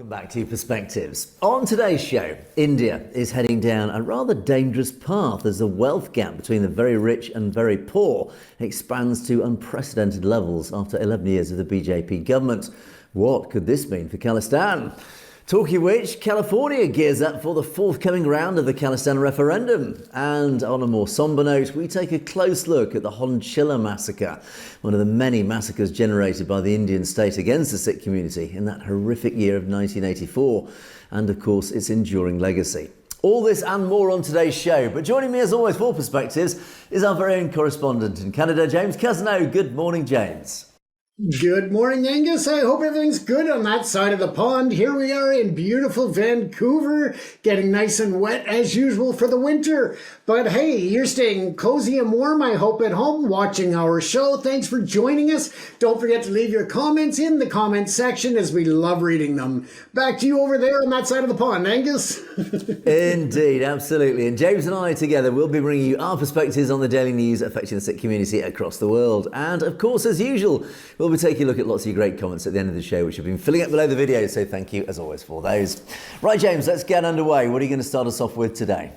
Welcome back to Perspectives. On today's show, India is heading down a rather dangerous path as the wealth gap between the very rich and very poor expands to unprecedented levels after 11 years of the BJP government. What could this mean for Khalistan? Talking which, California gears up for the forthcoming round of the Khalistan referendum. And on a more sombre note, we take a close look at the Honchila massacre, one of the many massacres generated by the Indian state against the Sikh community in that horrific year of 1984, and of course its enduring legacy. All this and more on today's show, but joining me as always for Perspectives is our very own correspondent in Canada, James Cousineau. Good morning, James. Good morning, Angus. I hope everything's good on that side of the pond. Here we are in beautiful Vancouver, getting nice and wet as usual for the winter. But hey, you're staying cozy and warm, I hope, at home, watching our show. Thanks for joining us. Don't forget to leave your comments in the comments section, as we love reading them. Back to you over there on that side of the pond, Angus. Indeed, absolutely. And James and I together will be bringing you our perspectives on the daily news affecting the Sikh community across the world. And of course, as usual, we'll be taking a look at lots of your great comments at the end of the show, which have been filling up below the video, so thank you as always for those. Right, James, let's get underway. What are you going to start us off with today?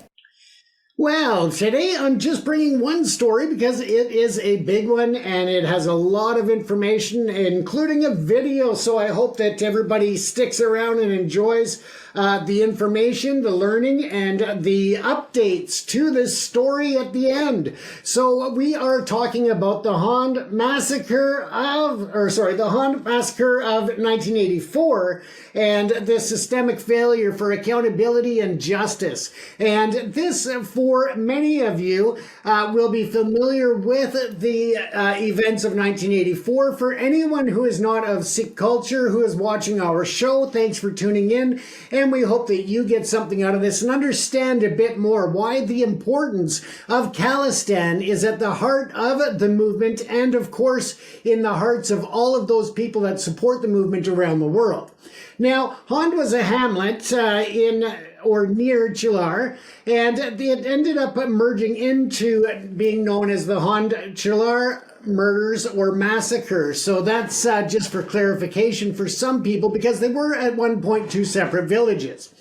Well, today I'm just bringing one story because it is a big one and it has a lot of information, including a video, so I hope that everybody sticks around and enjoys the information, the learning, and the updates to this story at the end. So we are talking about the Hond massacre of 1984 and the systemic failure for accountability and justice. And this, for many of you, will be familiar with the events of 1984. For anyone who is not of Sikh culture, who is watching our show, thanks for tuning in. And we hope that you get something out of this and understand a bit more why the importance of Khalistan is at the heart of the movement and, of course, in the hearts of all of those people that support the movement around the world. Now, Hond was a hamlet in or near Chilar, and it ended up merging into being known as the Hond Chilar murders or massacres. So that's just for clarification for some people, because they were at one point two separate villages.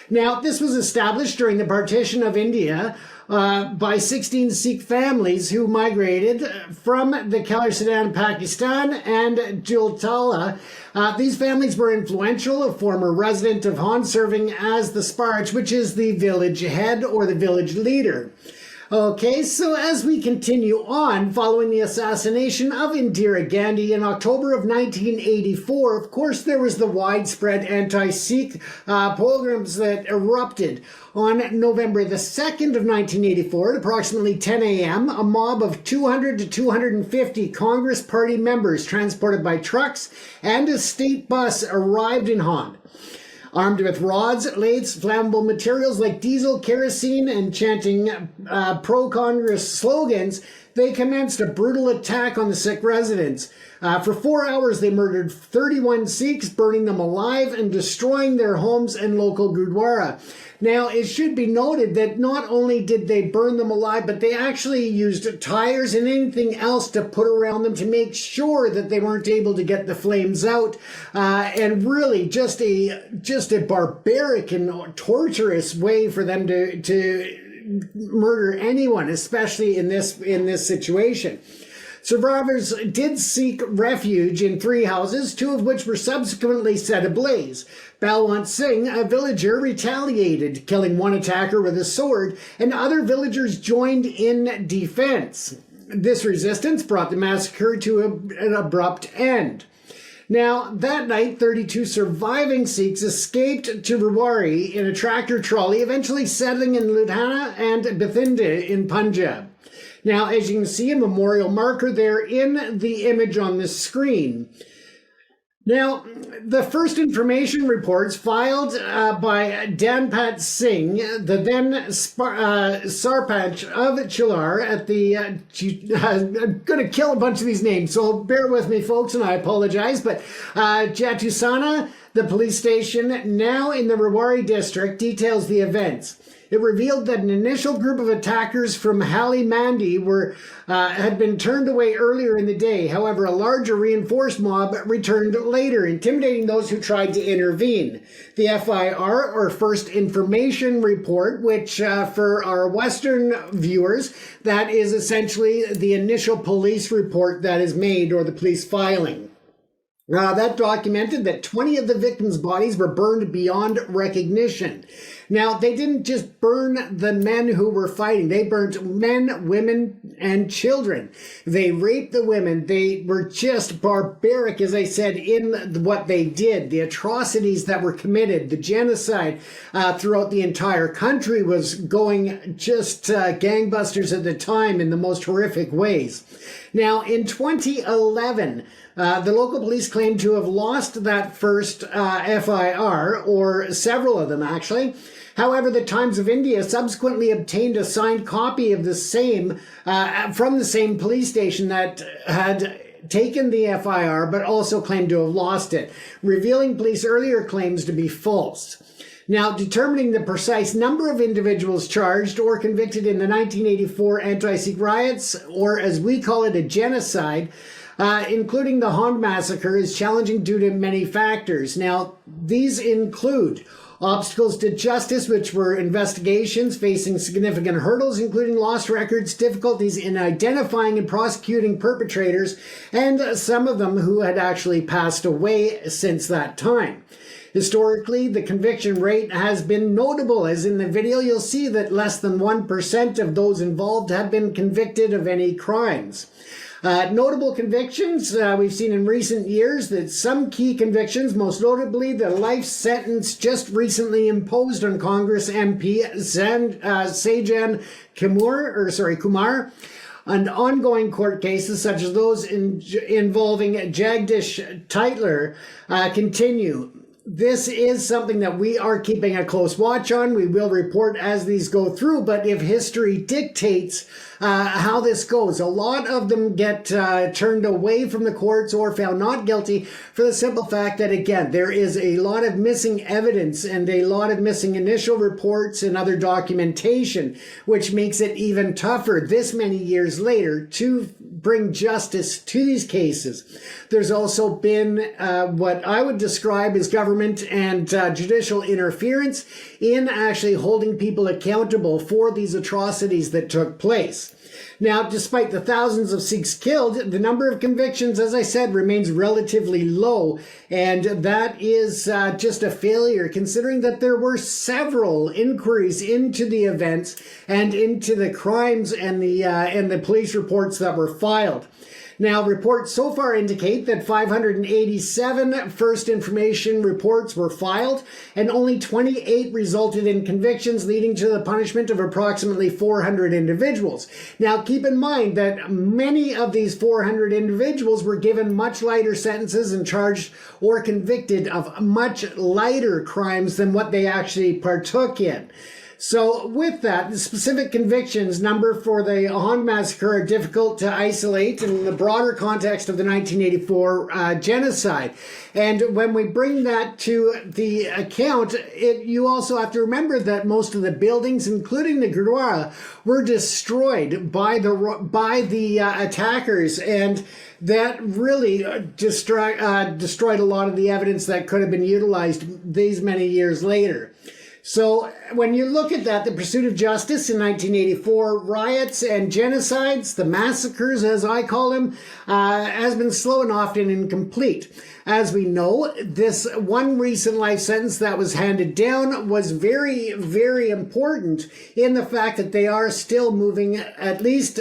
Now, this was established during the partition of India by 16 Sikh families who migrated from the Khalistan, Pakistan, and Jultala. These families were influential, a former resident of Hond serving as the Sparch, which is the village head or the village leader. Okay, so as we continue on, following the assassination of Indira Gandhi in October of 1984, of course, there was the widespread anti-Sikh pogroms that erupted. On November the 2nd of 1984, at approximately 10 a.m., a mob of 200 to 250 Congress Party members transported by trucks and a state bus arrived in Hond. Armed with rods, lathes, flammable materials like diesel, kerosene, and chanting pro-Congress slogans, they commenced a brutal attack on the Sikh residents. For 4 hours, they murdered 31 Sikhs, burning them alive and destroying their homes and local Gurdwara. Now, it should be noted that not only did they burn them alive, but they actually used tires and anything else to put around them to make sure that they weren't able to get the flames out. And really, just a barbaric and torturous way for them to murder anyone, especially in this situation. Survivors did seek refuge in 3 houses, 2 of which were subsequently set ablaze. Balwant Singh, a villager, retaliated, killing 1 attacker with a sword, and other villagers joined in defense. This resistance brought the massacre to an abrupt end. Now, that night, 32 surviving Sikhs escaped to Rewari in a tractor trolley, eventually settling in Ludhiana and Bathinda in Punjab. Now, as you can see, a memorial marker there in the image on this screen. Now, the first information reports filed by Danpat Singh, the then Sarpanch of Chilar at the... I'm going to kill a bunch of these names, so bear with me, folks, and I apologize, but Jatusana The police station, now in the Rewari district, details the events. It revealed that an initial group of attackers from Hali Mandi had been turned away earlier in the day. However, a larger reinforced mob returned later, intimidating those who tried to intervene. The FIR, or First Information Report, which for our Western viewers, that is essentially the initial police report that is made, or the police filing. That documented that 20 of the victims' bodies were burned beyond recognition. Now, they didn't just burn the men who were fighting. They burnt men, women, and children. They raped the women. They were just barbaric, as I said, in what they did. The atrocities that were committed, the genocide throughout the entire country was going just gangbusters at the time in the most horrific ways. Now, in 2011, the local police claimed to have lost that first FIR, or several of them actually. However, the Times of India subsequently obtained a signed copy of the same from the same police station that had taken the FIR, but also claimed to have lost it, revealing police earlier claims to be false. Now, determining the precise number of individuals charged or convicted in the 1984 anti-Sikh riots, or as we call it, a genocide, including the Hond massacre, is challenging due to many factors. Now, these include obstacles to justice, which were investigations facing significant hurdles, including lost records, difficulties in identifying and prosecuting perpetrators, and some of them who had actually passed away since that time. Historically, the conviction rate has been notable. As in the video, you'll see that less than 1% of those involved have been convicted of any crimes. Notable convictions, we've seen in recent years that some key convictions, most notably the life sentence just recently imposed on Congress MP Sajan Kumar, and ongoing court cases such as those involving Jagdish Tytler continue. This is something that we are keeping a close watch on. We will report as these go through, but if history dictates how this goes, a lot of them get turned away from the courts or found not guilty for the simple fact that, again, there is a lot of missing evidence and a lot of missing initial reports and other documentation, which makes it even tougher this many years later to bring justice to these cases. There's also been what I would describe as government and judicial interference in actually holding people accountable for these atrocities that took place. Now, despite the thousands of Sikhs killed, the number of convictions, as I said, remains relatively low, and that is just a failure, considering that there were several inquiries into the events and into the crimes and the police reports that were filed. Now, reports so far indicate that 587 first information reports were filed, and only 28 resulted in convictions, leading to the punishment of approximately 400 individuals. Now, keep in mind that many of these 400 individuals were given much lighter sentences and charged or convicted of much lighter crimes than what they actually partook in. So with that, the specific convictions number for the Hond massacre are difficult to isolate in the broader context of the 1984 genocide. And when we bring that to the account, you also have to remember that most of the buildings, including the Gurdwara, were destroyed by the attackers, and that really destroyed a lot of the evidence that could have been utilized these many years later. So when you look at that, the pursuit of justice in 1984, riots and genocides, the massacres, as I call them, has been slow and often incomplete. As we know, this one recent life sentence that was handed down was very, very important in the fact that they are still moving, at least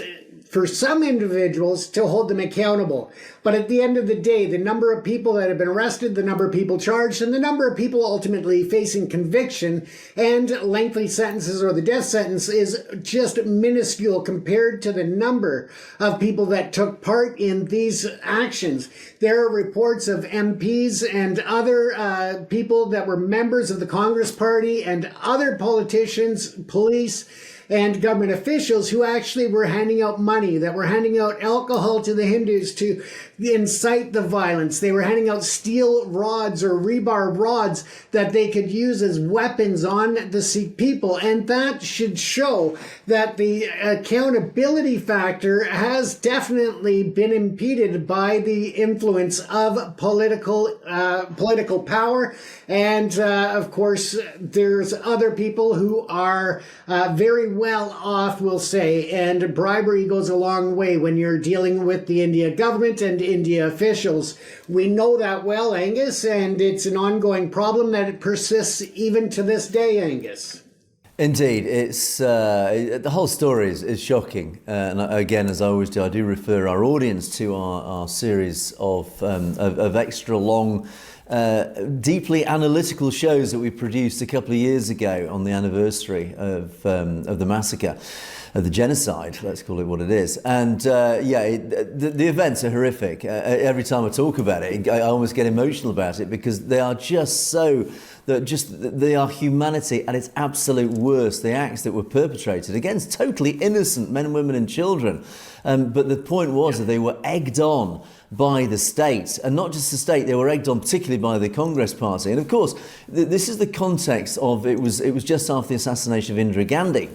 for some individuals, to hold them accountable. But at the end of the day, the number of people that have been arrested, the number of people charged, and the number of people ultimately facing conviction and lengthy sentences or the death sentence is just minuscule compared to the number of people that took part in these actions. There are reports of MPs and other people that were members of the Congress Party and other politicians, police, and government officials who actually were handing out money, that were handing out alcohol to the Hindus to incite the violence. They were handing out steel rods or rebar rods that they could use as weapons on the Sikh people. And that should show that the accountability factor has definitely been impeded by the influence of political power. And of course, there's other people who are very well off, we'll say, and bribery goes a long way when you're dealing with the India government and India officials. We know that well, Angus, and it's an ongoing problem that it persists even to this day, Angus. Indeed, it's the whole story is shocking, and again, as I always do, I do refer our audience to our series of extra long, deeply analytical shows that we produced a couple of years ago on the anniversary of the massacre, of the genocide. Let's call it what it is. And the events are horrific. Every time I talk about it, I almost get emotional about it because they are just so. They are humanity at its absolute worst. The acts that were perpetrated against totally innocent men, women and children. But the point was that they were egged on by the state, and not just the state, they were egged on particularly by the Congress Party. And of course, this is the context of, it was just after the assassination of Indira Gandhi.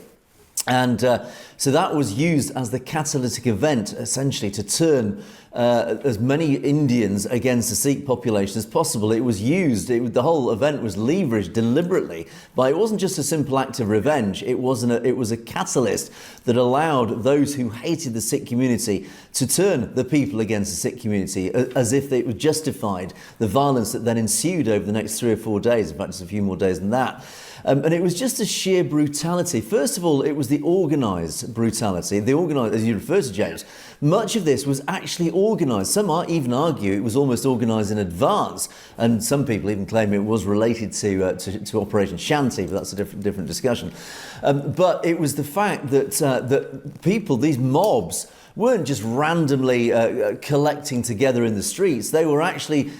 And so that was used as the catalytic event, essentially, to turn as many Indians against the Sikh population as possible. It was used, the whole event was leveraged deliberately by, it wasn't just a simple act of revenge, it was a catalyst that allowed those who hated the Sikh community to turn the people against the Sikh community, as if it was justified the violence that then ensued over the next 3 or 4 days. In fact, it's a few more days than that. And it was just a sheer brutality. First of all, it was the organised brutality. The organised, as you refer to, James, much of this was actually organised. Some might even argue it was almost organised in advance. And some people even claim it was related to Operation Shanti, but that's a different discussion. But it was the fact that people, these mobs, weren't just randomly collecting together in the streets. They were actually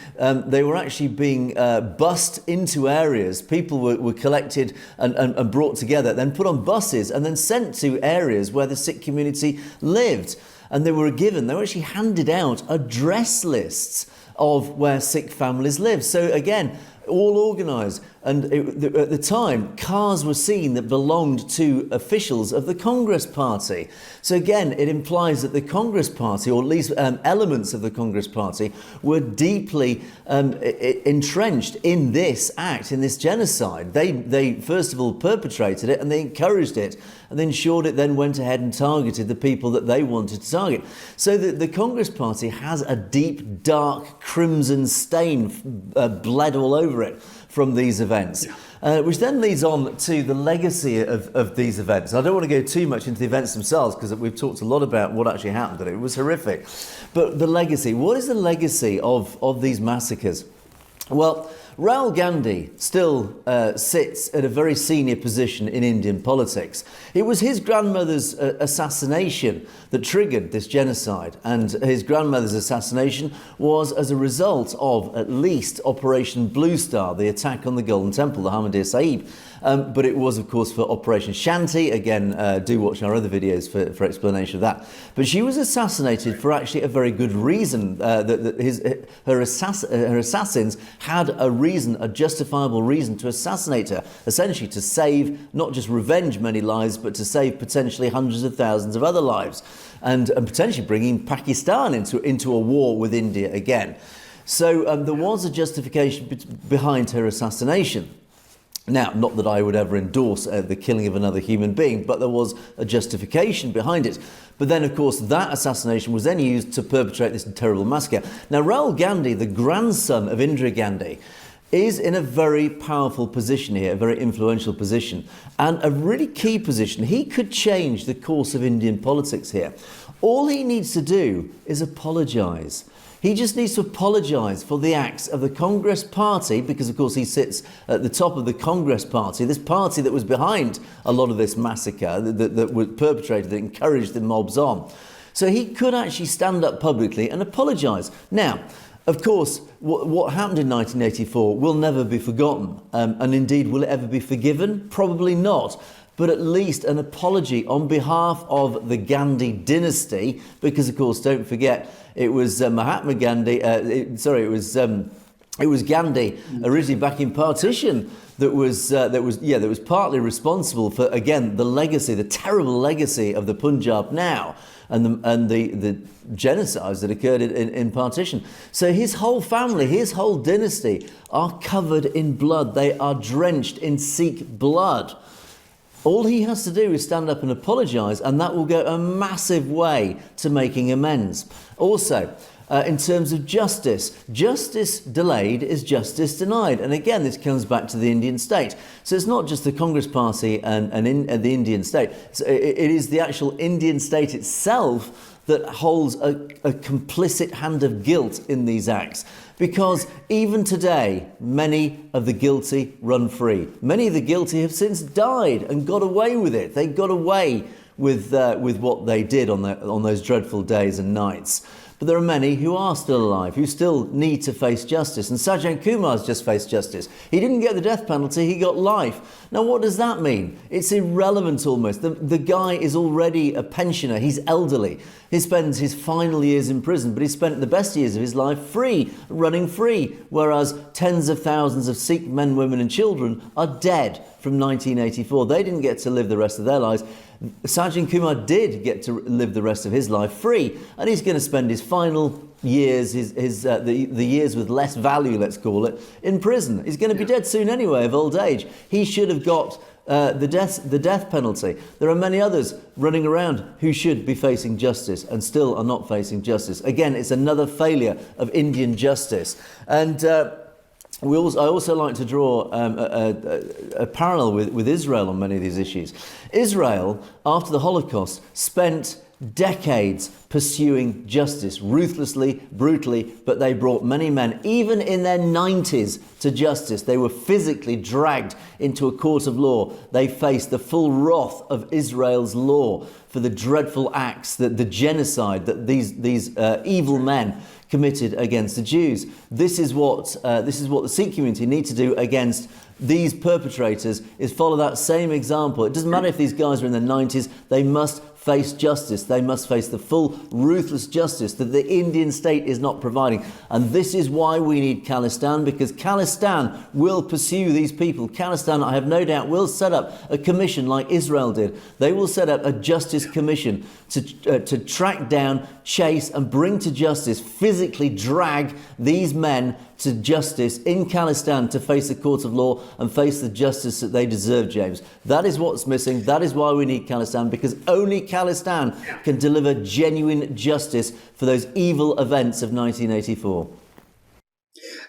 being bussed into areas. People were collected and brought together, then put on buses and then sent to areas where the Sikh community lived. And they were actually handed out address lists of where Sikh families lived. So again, all organised. And at the time, cars were seen that belonged to officials of the Congress Party. So again, it implies that the Congress Party, or at least elements of the Congress Party, were deeply entrenched in this act, in this genocide. They first of all perpetrated it, and they encouraged it, and they ensured it then went ahead and targeted the people that they wanted to target. So the Congress Party has a deep, dark, crimson stain bled all over it from these events, which then leads on to the legacy of these events. I don't want to go too much into the events themselves because we've talked a lot about what actually happened, and it was horrific. But the legacy, what is the legacy of these massacres? Well, Rahul Gandhi still sits at a very senior position in Indian politics. It was his grandmother's assassination that triggered this genocide, and his grandmother's assassination was as a result of at least Operation Blue Star, the attack on the Golden Temple, the Harmandir Sahib. But it was, of course, for Operation Shanti. Again, do watch our other videos for explanation of that. But she was assassinated for actually a very good reason. Her assassins had a justifiable reason to assassinate her, essentially to save, not just revenge many lives, but to save potentially hundreds of thousands of other lives, and potentially bringing Pakistan into a war with India again. So there was a justification behind her assassination. Now, not that I would ever endorse the killing of another human being, but there was a justification behind it. But then, of course, that assassination was then used to perpetrate this terrible massacre. Now, Rahul Gandhi, the grandson of Indira Gandhi, is in a very powerful position here, a very influential position, and a really key position. He could change the course of Indian politics here. All he needs to do is apologise. He just needs to apologise for the acts of the Congress Party, because, of course, he sits at the top of the Congress Party, this party that was behind a lot of this massacre, that was perpetrated, that encouraged the mobs on. So he could actually stand up publicly and apologise. Now, of course, what happened in 1984 will never be forgotten. And indeed, will it ever be forgiven? Probably not. but at least an apology on behalf of the Gandhi dynasty, because of course, don't forget, it was Mahatma Gandhi, it was Gandhi originally back in partition that was partly responsible for, again, the legacy, the terrible legacy of the Punjab now, and the genocides that occurred in partition. So his whole family, his whole dynasty are covered in blood. They are drenched in Sikh blood. All he has to do is stand up and apologise, and that will go a massive way to making amends. Also, in terms of justice, justice delayed is justice denied. And again, this comes back to the Indian state. So it's not just the Congress Party and the Indian state. It is the actual Indian state itself that holds a complicit hand of guilt in these acts. Because even today, many of the guilty run free. Many of the guilty have since died and got away with it. They got away with what they did on those dreadful days and nights. But there are many who are still alive, who still need to face justice. And Sajjan Kumar's just faced justice. He didn't get the death penalty, he got life. Now, what does that mean? It's irrelevant almost. The guy is already a pensioner, he's elderly. He spends his final years in prison, but he spent the best years of his life free, running free, whereas tens of thousands of Sikh men, women and children are dead from 1984. They didn't get to live the rest of their lives. Sajjan Kumar did get to live the rest of his life free, and he's going to spend his final years, the years with less value, let's call it, in prison. He's going to be dead soon anyway, of old age. He should have got the death penalty. There are many others running around who should be facing justice and still are not facing justice. Again, it's another failure of Indian justice. And I also like to draw a parallel with Israel on many of these issues. Israel, after the Holocaust, spent decades pursuing justice, ruthlessly, brutally, but they brought many men, even in their 90s, to justice. They were physically dragged into a court of law. They faced the full wrath of Israel's law for the dreadful acts, the genocide that these evil men committed against the Jews. This is what the Sikh community need to do against these perpetrators, is follow that same example. It doesn't matter if these guys are in their 90s, they must face justice. They must face the full ruthless justice that the Indian state is not providing. And this is why we need Khalistan, because Khalistan will pursue these people. Khalistan, I have no doubt, will set up a commission like Israel did. They will set up a justice commission to track down, chase and bring to justice, physically drag these men to justice in Khalistan to face the court of law and face the justice that they deserve, James. That is what's missing. That is why we need Khalistan, because only Khalistan can deliver genuine justice for those evil events of 1984.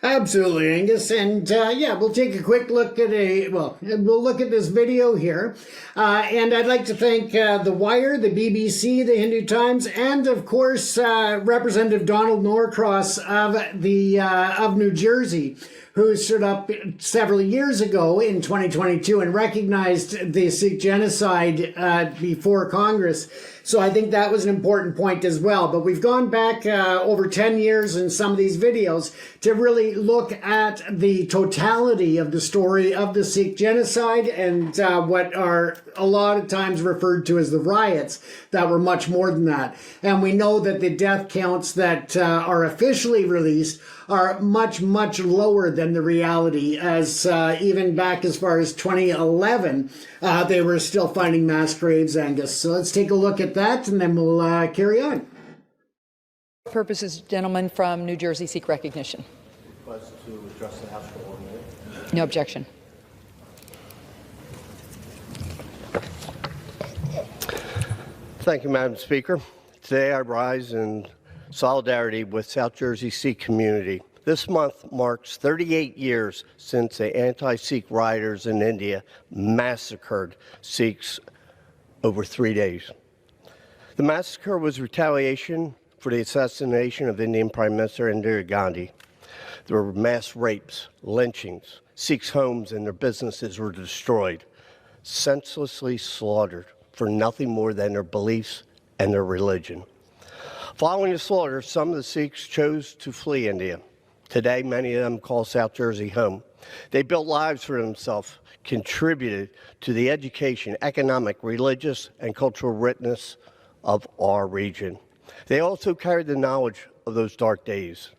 Absolutely, Angus. And we'll take a quick look at we'll look at this video here. And I'd like to thank The Wire, the BBC, the Hindu Times, and of course, Representative Donald Norcross of New Jersey, who stood up several years ago in 2022 and recognized the Sikh genocide before Congress. So I think that was an important point as well. But we've gone back over 10 years in some of these videos to really look at the totality of the story of the Sikh genocide and what are a lot of times referred to as the riots that were much more than that. And we know that the death counts that are officially released are much, much lower than the reality, as even back as far as 2011, they were still finding mass graves, Angus. So let's take a look at that, and then we'll carry on. Purposes, gentleman from New Jersey seek recognition. Request to address the House for 1 minute. No objection. Thank you, Madam Speaker. Today I rise in solidarity with South Jersey Sikh community. This month marks 38 years since the anti-Sikh rioters in India massacred Sikhs over 3 days. The massacre was retaliation for the assassination of Indian Prime Minister Indira Gandhi. There were mass rapes, lynchings, Sikhs' homes and their businesses were destroyed, senselessly slaughtered for nothing more than their beliefs and their religion. Following the slaughter, some of the Sikhs chose to flee India. Today, many of them call South Jersey home. They built lives for themselves, contributed to the education, economic, religious, and cultural richness of our region. They also carried the knowledge of those dark days.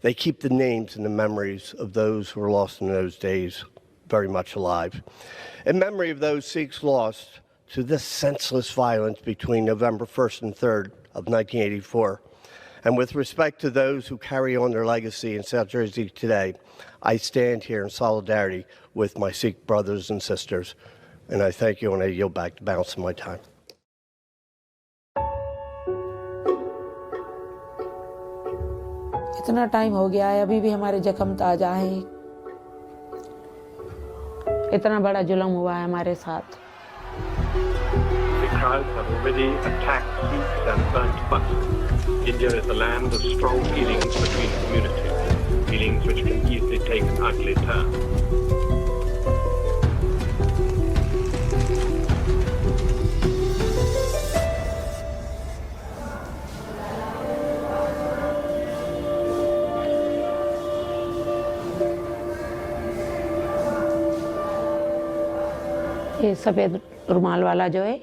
They keep the names and the memories of those who were lost in those days very much alive. In memory of those Sikhs lost to this senseless violence between November 1st and 3rd of 1984, and with respect to those who carry on their legacy in South Jersey today, I stand here in solidarity with my Sikh brothers and sisters, and I thank you, and I yield back the balance of my time. इतना time हो गया है, अभी भी हमारे जख्म ताजा हैं। इतना बड़ा जुल्म हुआ है हमारे साथ। The crowds have already attacked Sikhs and burnt buses. India is a land of strong feelings between communities, feelings which can easily take an ugly turn. ये सफ़ेद रुमाल वाला जो है,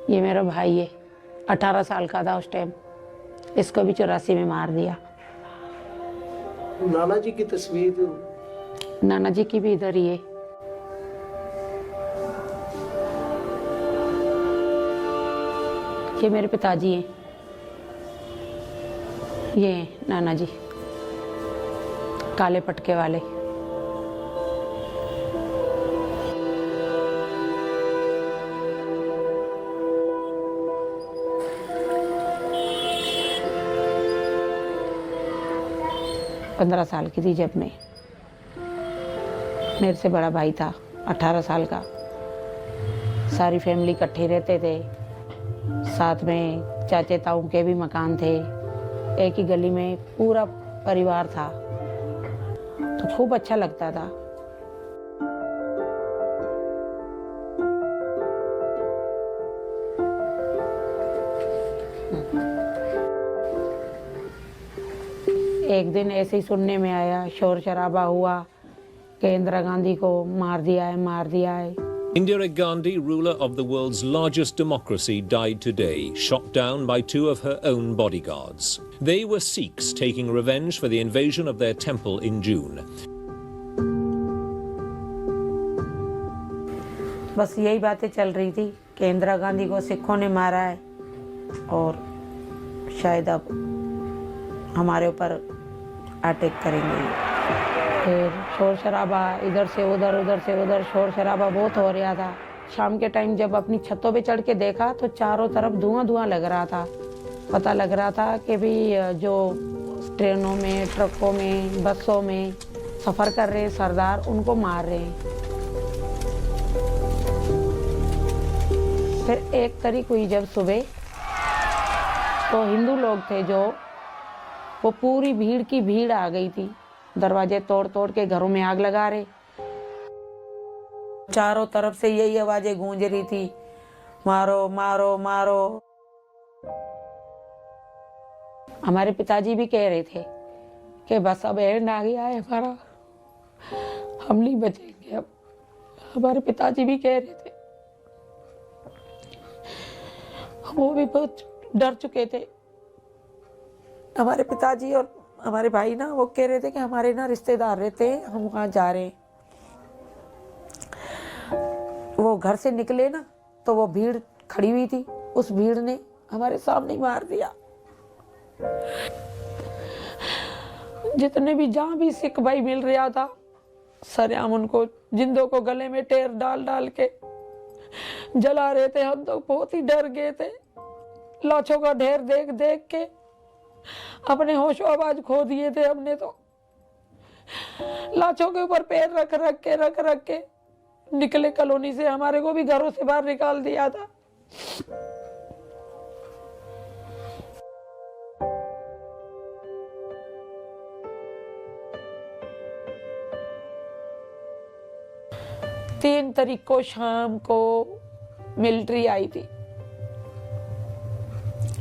ये मेरा भाई है। 18 साल का था उस टाइम। इसको भी 84 में मार दिया। नाना जी की तस्वीर, नाना जी की भी इधर ही है। ये मेरे पिताजी हैं। ये नाना जी, काले पटके वाले। पंद्रह साल की थी जब मैं, मेरे से बड़ा भाई था 18 साल का। सारी फैमिली इकट्ठे रहते थे, साथ में चाचे ताऊ के भी मकान थे। एक ही गली में पूरा परिवार था, तो खूब अच्छा लगता था। एक दिन ऐसे ही सुनने में आया, शोर शराबा हुआ कि इंदिरा गांधी को मार दिया है। Indira Gandhi, ruler of the world's largest democracy, died today, shot down by two of her own bodyguards. They were Sikhs taking revenge for the invasion of their temple in June. बस यही बातें चल रही थी कि इंदिरा गांधी को सिखों ने मारा है और शायद अब हमारे ऊपर अटैक करेंगे। फिर शोर शराबा इधर से उधर, उधर से उधर, शोर शराबा बहुत हो रहा था। शाम के टाइम जब अपनी छतों पे चढ़ के देखा तो चारों तरफ धुआं धुआं लग रहा था। पता लग रहा था कि भी जो ट्रेनों में, ट्रकों में, बसों में सफ़र कर रहे सरदार, उनको मार रहे हैं। फिर 1 तारीख हुई जब सुबह, तो हिंदू लोग थे जो, वो पूरी भीड़ की भीड़ आ गई थी। दरवाजे तोड़ तोड़ के घरों में आग लगा रहे। चारों तरफ से यही आवाजें गूंज रही थी, मारो मारो मारो। हमारे पिताजी भी कह रहे थे कि बस अब एंड आ गया है हमारा, हम नहीं बचेंगे अब। हमारे पिताजी भी कह रहे थे, वो भी बहुत डर चुके थे। हमारे पिताजी और हमारे भाई ना, वो कह रहे थे कि हमारे ना रिश्तेदार रहते हैं, हम वहाँ जा रहे हैं। वो घर से निकले ना, तो वो भीड़ खड़ी हुई थी, उस भीड़ ने हमारे सामने मार दिया। जितने भी, जहाँ भी सिख भाई मिल रहा था, सरेआम उनको जिंदों को गले में टेर डाल डाल के जला रहे थे। हम तो बहुत ही डर गए थे। लाशों का ढेर देख देख के अपने होशो आवाज खो दिए थे हमने तो। लाशों के ऊपर पैर रख रख के निकले कॉलोनी से। हमारे को भी घरों से बाहर निकाल दिया था। तीन तारीख को शाम को मिलिट्री आई थी,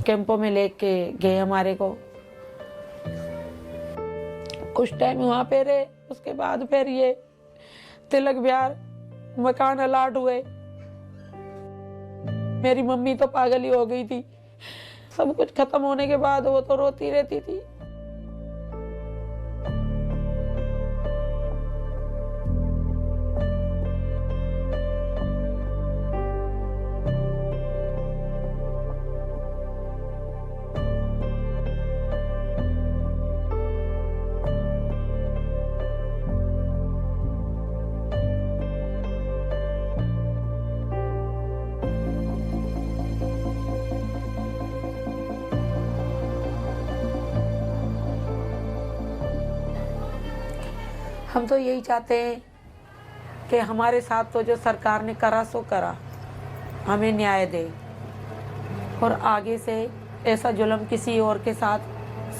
कैंपों में लेके गए हमारे को। कुछ टाइम वहां पे रहे, उसके बाद फिर ये तिलक विहार मकान अलाट हुए। मेरी मम्मी तो पागल ही हो गई थी। सब कुछ खत्म होने के बाद वो तो रोती रहती थी। हम तो यही चाहते हैं कि हमारे साथ तो जो सरकार ने करा सो करा, हमें न्याय दे और आगे से ऐसा जुल्म किसी और के साथ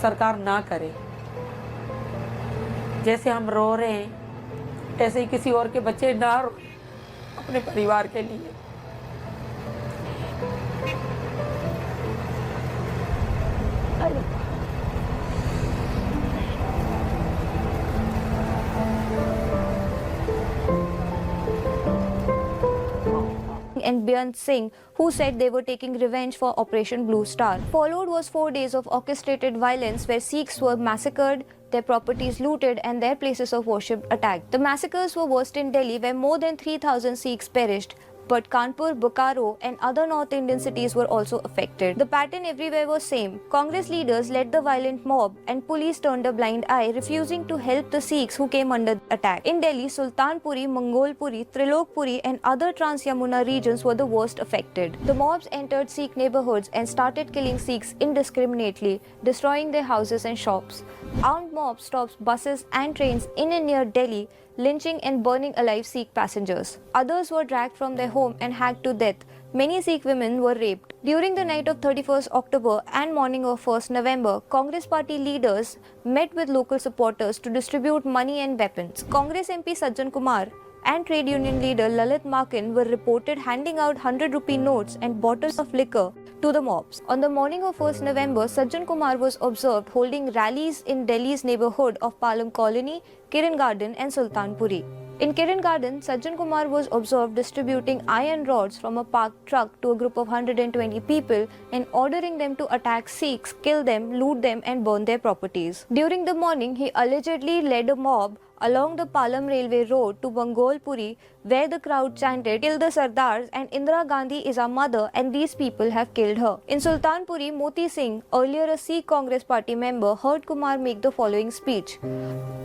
सरकार ना करे। जैसे हम रो रहे हैं ऐसे ही किसी और के बच्चे ना रो अपने परिवार के लिए। And Beyond Singh, who said they were taking revenge for Operation Blue Star. Followed was 4 days of orchestrated violence where Sikhs were massacred, their properties looted and their places of worship attacked. The massacres were worst in Delhi where more than 3,000 Sikhs perished. But Kanpur, Bokaro and other North Indian cities were also affected. The pattern everywhere was same. Congress leaders led the violent mob and police turned a blind eye, refusing to help the Sikhs who came under attack. In Delhi, Sultanpuri, Mongolpuri, Trilokpuri and other Trans-Yamuna regions were the worst affected. The mobs entered Sikh neighborhoods and started killing Sikhs indiscriminately, destroying their houses and shops. Armed mobs stopped buses and trains in and near Delhi, lynching and burning alive Sikh passengers. Others were dragged from their home and hacked to death. Many Sikh women were raped. During the night of 31st October and morning of 1st November, Congress party leaders met with local supporters to distribute money and weapons. Congress MP Sajjan Kumar and trade union leader Lalit Makin were reported handing out 100 rupee notes and bottles of liquor to the mobs. On the morning of 1st November, Sajjan Kumar was observed holding rallies in Delhi's neighborhood of Palam Colony, Kiran Garden and Sultanpuri. In Kiran Garden, Sajjan Kumar was observed distributing iron rods from a parked truck to a group of 120 people and ordering them to attack Sikhs, kill them, loot them and burn their properties. During the morning, he allegedly led a mob along the Palam Railway Road to Mongolpuri, where the crowd chanted, "Kill the Sardars and Indira Gandhi is our mother and these people have killed her." In Sultanpuri, Moti Singh, earlier a Sikh Congress party member, heard Kumar make the following speech: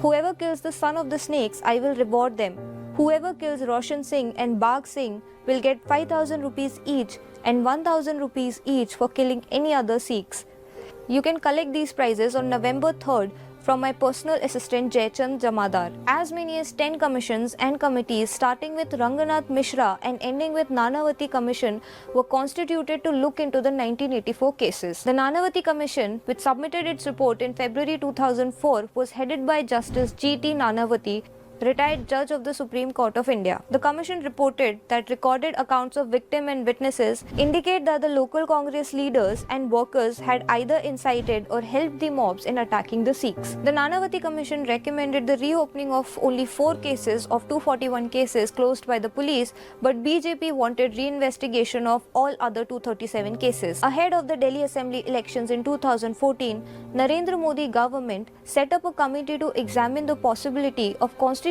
"Whoever kills the son of the snakes, I will reward them. Whoever kills Roshan Singh and Bagh Singh will get 5,000 rupees each and 1,000 rupees each for killing any other Sikhs." You can collect these prizes on November 3rd from my personal assistant Jaichand Jamadar. As many as 10 commissions and committees, starting with Ranganath Mishra and ending with Nanavati Commission, were constituted to look into the 1984 cases. The Nanavati Commission, which submitted its report in February 2004, was headed by Justice G.T. Nanavati, retired judge of the Supreme Court of India. The commission reported that recorded accounts of victims and witnesses indicate that the local Congress leaders and workers had either incited or helped the mobs in attacking the Sikhs. The Nanavati Commission recommended the reopening of only 4 cases of 241 cases closed by the police, but BJP wanted reinvestigation of all other 237 cases. Ahead of the Delhi Assembly elections in 2014, Narendra Modi government set up a committee to examine the possibility of constituting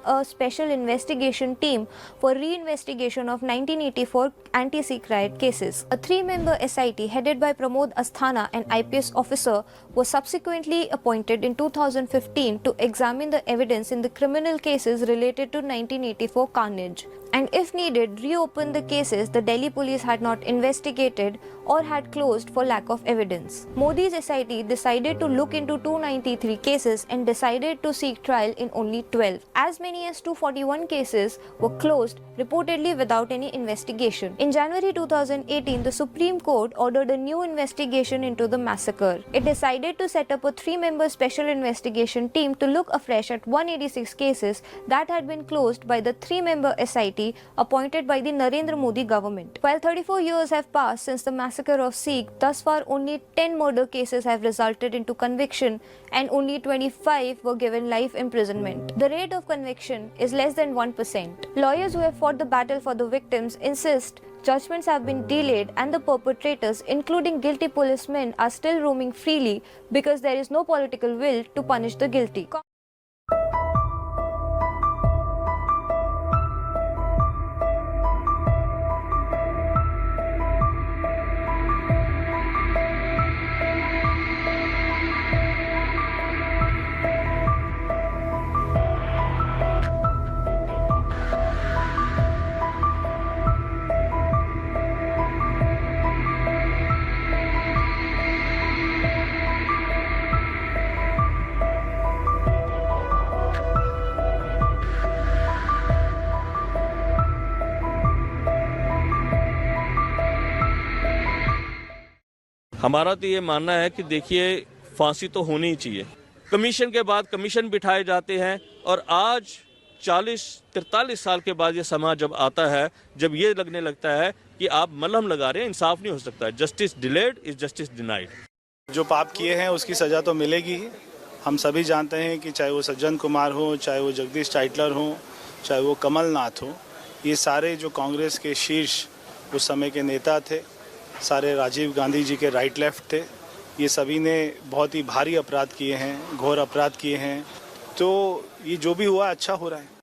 a special investigation team for reinvestigation of 1984 anti-Sikh riot cases. A 3-member SIT headed by Pramod Asthana, an IPS officer, was subsequently appointed in 2015 to examine the evidence in the criminal cases related to 1984 carnage, and if needed, reopen the cases the Delhi police had not investigated or had closed for lack of evidence. Modi's SIT decided to look into 293 cases and decided to seek trial in only 12. As many as 241 cases were closed, reportedly without any investigation. In January 2018, the Supreme Court ordered a new investigation into the massacre. It decided to set up a 3-member special investigation team to look afresh at 186 cases that had been closed by the 3-member SIT committee appointed by the Narendra Modi government. While 34 years have passed since the massacre of Sikh, thus far only 10 murder cases have resulted into conviction and only 25 were given life imprisonment. The rate of conviction is less than 1%. Lawyers who have fought the battle for the victims insist judgments have been delayed and the perpetrators, including guilty policemen, are still roaming freely because there is no political will to punish the guilty. हमारा तो ये मानना है कि देखिए फांसी तो होनी ही चाहिए। कमीशन के बाद कमीशन बिठाए जाते हैं और आज 40-43 साल के बाद ये समाज जब आता है, जब ये लगने लगता है कि आप मलहम लगा रहे हैं, इंसाफ नहीं हो सकता। Justice delayed is justice denied. जो पाप किए हैं उसकी सज़ा तो मिलेगी ही। हम सभी जानते हैं कि चाहे वो सज्जन कुमार हो, चाहे वो जगदीश टाइटलर हो, चाहे वो कमलनाथ हो, ये सारे जो कांग्रेस के शीर्ष उस समय के नेता थे, सारे राजीव गांधी जी के राइट लेफ्ट थे, ये सभी ने बहुत ही भारी अपराध किए हैं, घोर अपराध किए हैं। तो ये जो भी हुआ अच्छा हो रहा है।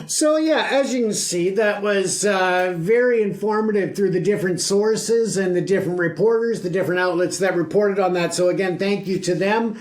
So yeah, as you can see, that was very informative through the different sources and the different reporters, the different outlets that reported on that. So again, thank you to them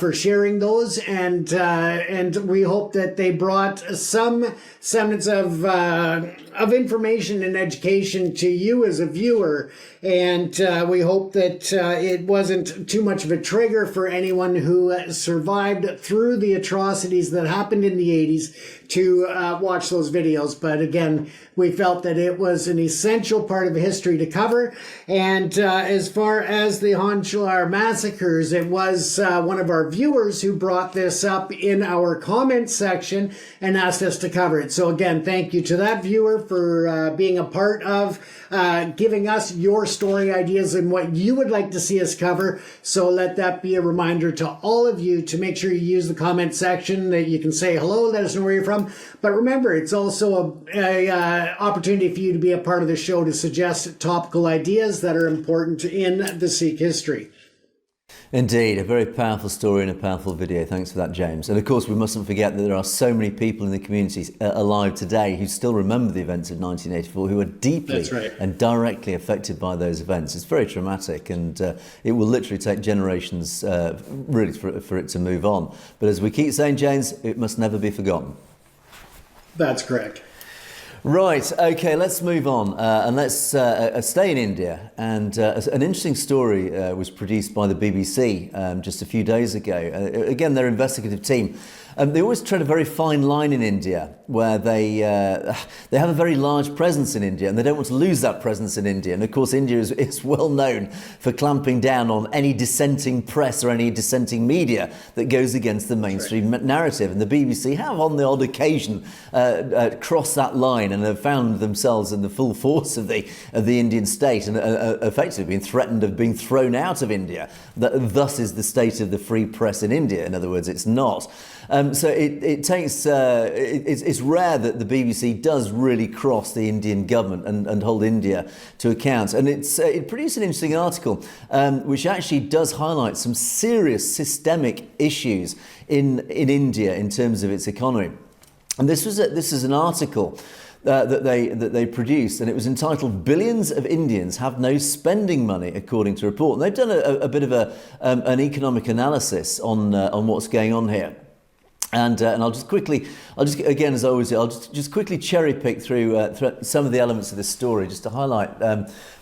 for sharing those, and we hope that they brought some semblance of information and education to you as a viewer. And we hope that it wasn't too much of a trigger for anyone who survived through the atrocities that happened in the 80s to watch those videos. But again, we felt that it was an essential part of history to cover. And as far as the Honchlar massacres, it was one of our viewers who brought this up in our comment section and asked us to cover it. So again, thank you to that viewer for being a part of giving us your story ideas and what you would like to see us cover. So let that be a reminder to all of you to make sure you use the comment section, that you can say hello, let us know where you're from. But remember, it's also a opportunity for you to be a part of the show to suggest topical ideas that are important in the Sikh history. Indeed, a very powerful story and a powerful video. Thanks for that, James. And of course, we mustn't forget that there are so many people in the community alive today who still remember the events of 1984, who are deeply and directly affected by those events. It's very traumatic, and it will literally take generations really for it to move on. But as we keep saying, James, it must never be forgotten. That's correct. Right, okay, let's move on and let's stay in India. And an interesting story was produced by the BBC just a few days ago. Again, their investigative team. They always tread a very fine line in India, where they have a very large presence in India, and they don't want to lose that presence in India. And of course, India is well known for clamping down on any dissenting press or any dissenting media that goes against the mainstream narrative. And the BBC have, on the odd occasion, crossed that line and have found themselves in the full force of the Indian state, and effectively been threatened of being thrown out of India. Thus is the state of the free press in India. In other words, it's not. So it's rare that the BBC does really cross the Indian government and hold India to account. And it produced an interesting article which actually does highlight some serious systemic issues in India in terms of its economy. And this is an article that they produced, and it was entitled "Billions of Indians Have No Spending Money," according to a report. And they've done a bit of an economic analysis on what's going on here. And I'll just again, as I always do, I'll just quickly cherry pick through some of the elements of this story, just to highlight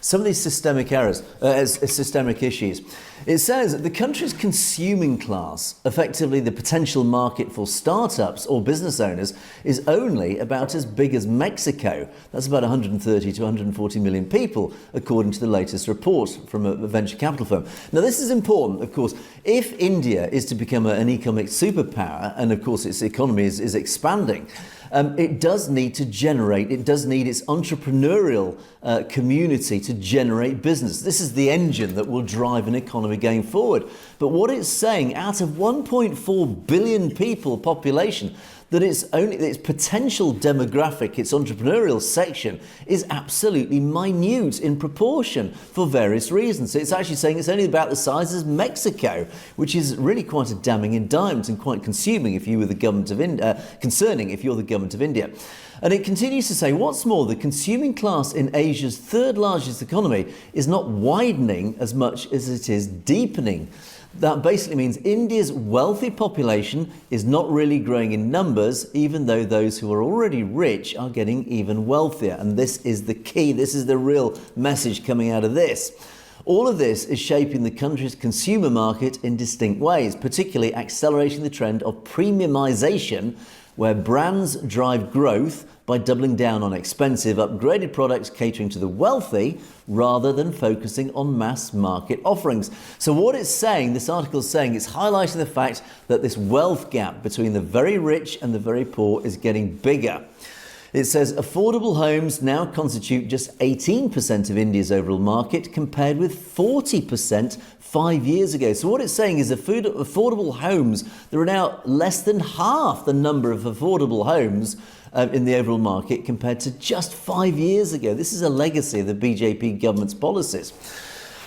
some of these systemic errors, systemic issues. It says that the country's consuming class, effectively the potential market for startups or business owners, is only about as big as Mexico. That's about 130 to 140 million people, according to the latest report from a venture capital firm. Now, this is important, of course. If India is to become an economic superpower, and of course its economy is expanding. It does need its entrepreneurial community to generate business. This is the engine that will drive an economy going forward. But what it's saying, out of 1.4 billion people population, that its potential demographic, its entrepreneurial section, is absolutely minute in proportion for various reasons. So it's actually saying it's only about the size of Mexico, which is really quite a damning indictment and quite consuming if you were the government of concerning if you're the government of India. And it continues to say, what's more, the consuming class in Asia's third largest economy is not widening as much as it is deepening. That basically means India's wealthy population is not really growing in numbers, even though those who are already rich are getting even wealthier. And this is the key. This is the real message coming out of this. All of this is shaping the country's consumer market in distinct ways, particularly accelerating the trend of premiumization, where brands drive growth by doubling down on expensive, upgraded products catering to the wealthy rather than focusing on mass market offerings. So what it's saying, this article is saying, it's highlighting the fact that this wealth gap between the very rich and the very poor is getting bigger. It says affordable homes now constitute just 18% of India's overall market, compared with 40% 5 years ago. So what it's saying is affordable homes, there are now less than half the number of affordable homes in the overall market compared to just 5 years ago. This is a legacy of the BJP government's policies.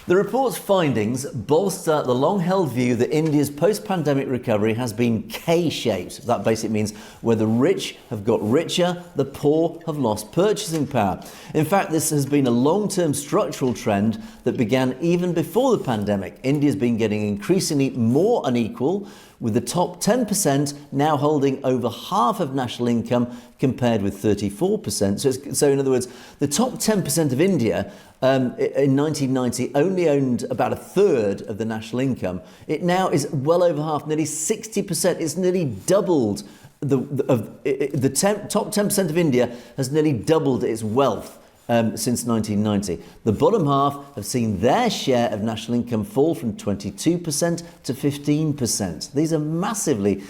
The report's findings bolster the long-held view that India's post-pandemic recovery has been K-shaped. That basically means where the rich have got richer, the poor have lost purchasing power. In fact, this has been a long-term structural trend that began even before the pandemic. India's been getting increasingly more unequal, with the top 10% now holding over half of national income compared with 34%. So in other words, the top 10% of India in 1990 only owned about a third of the national income. It now is well over half, nearly 60%. It's nearly doubled. Top 10% of India has nearly doubled its wealth since 1990. The bottom half have seen their share of national income fall from 22% to 15%. These are massively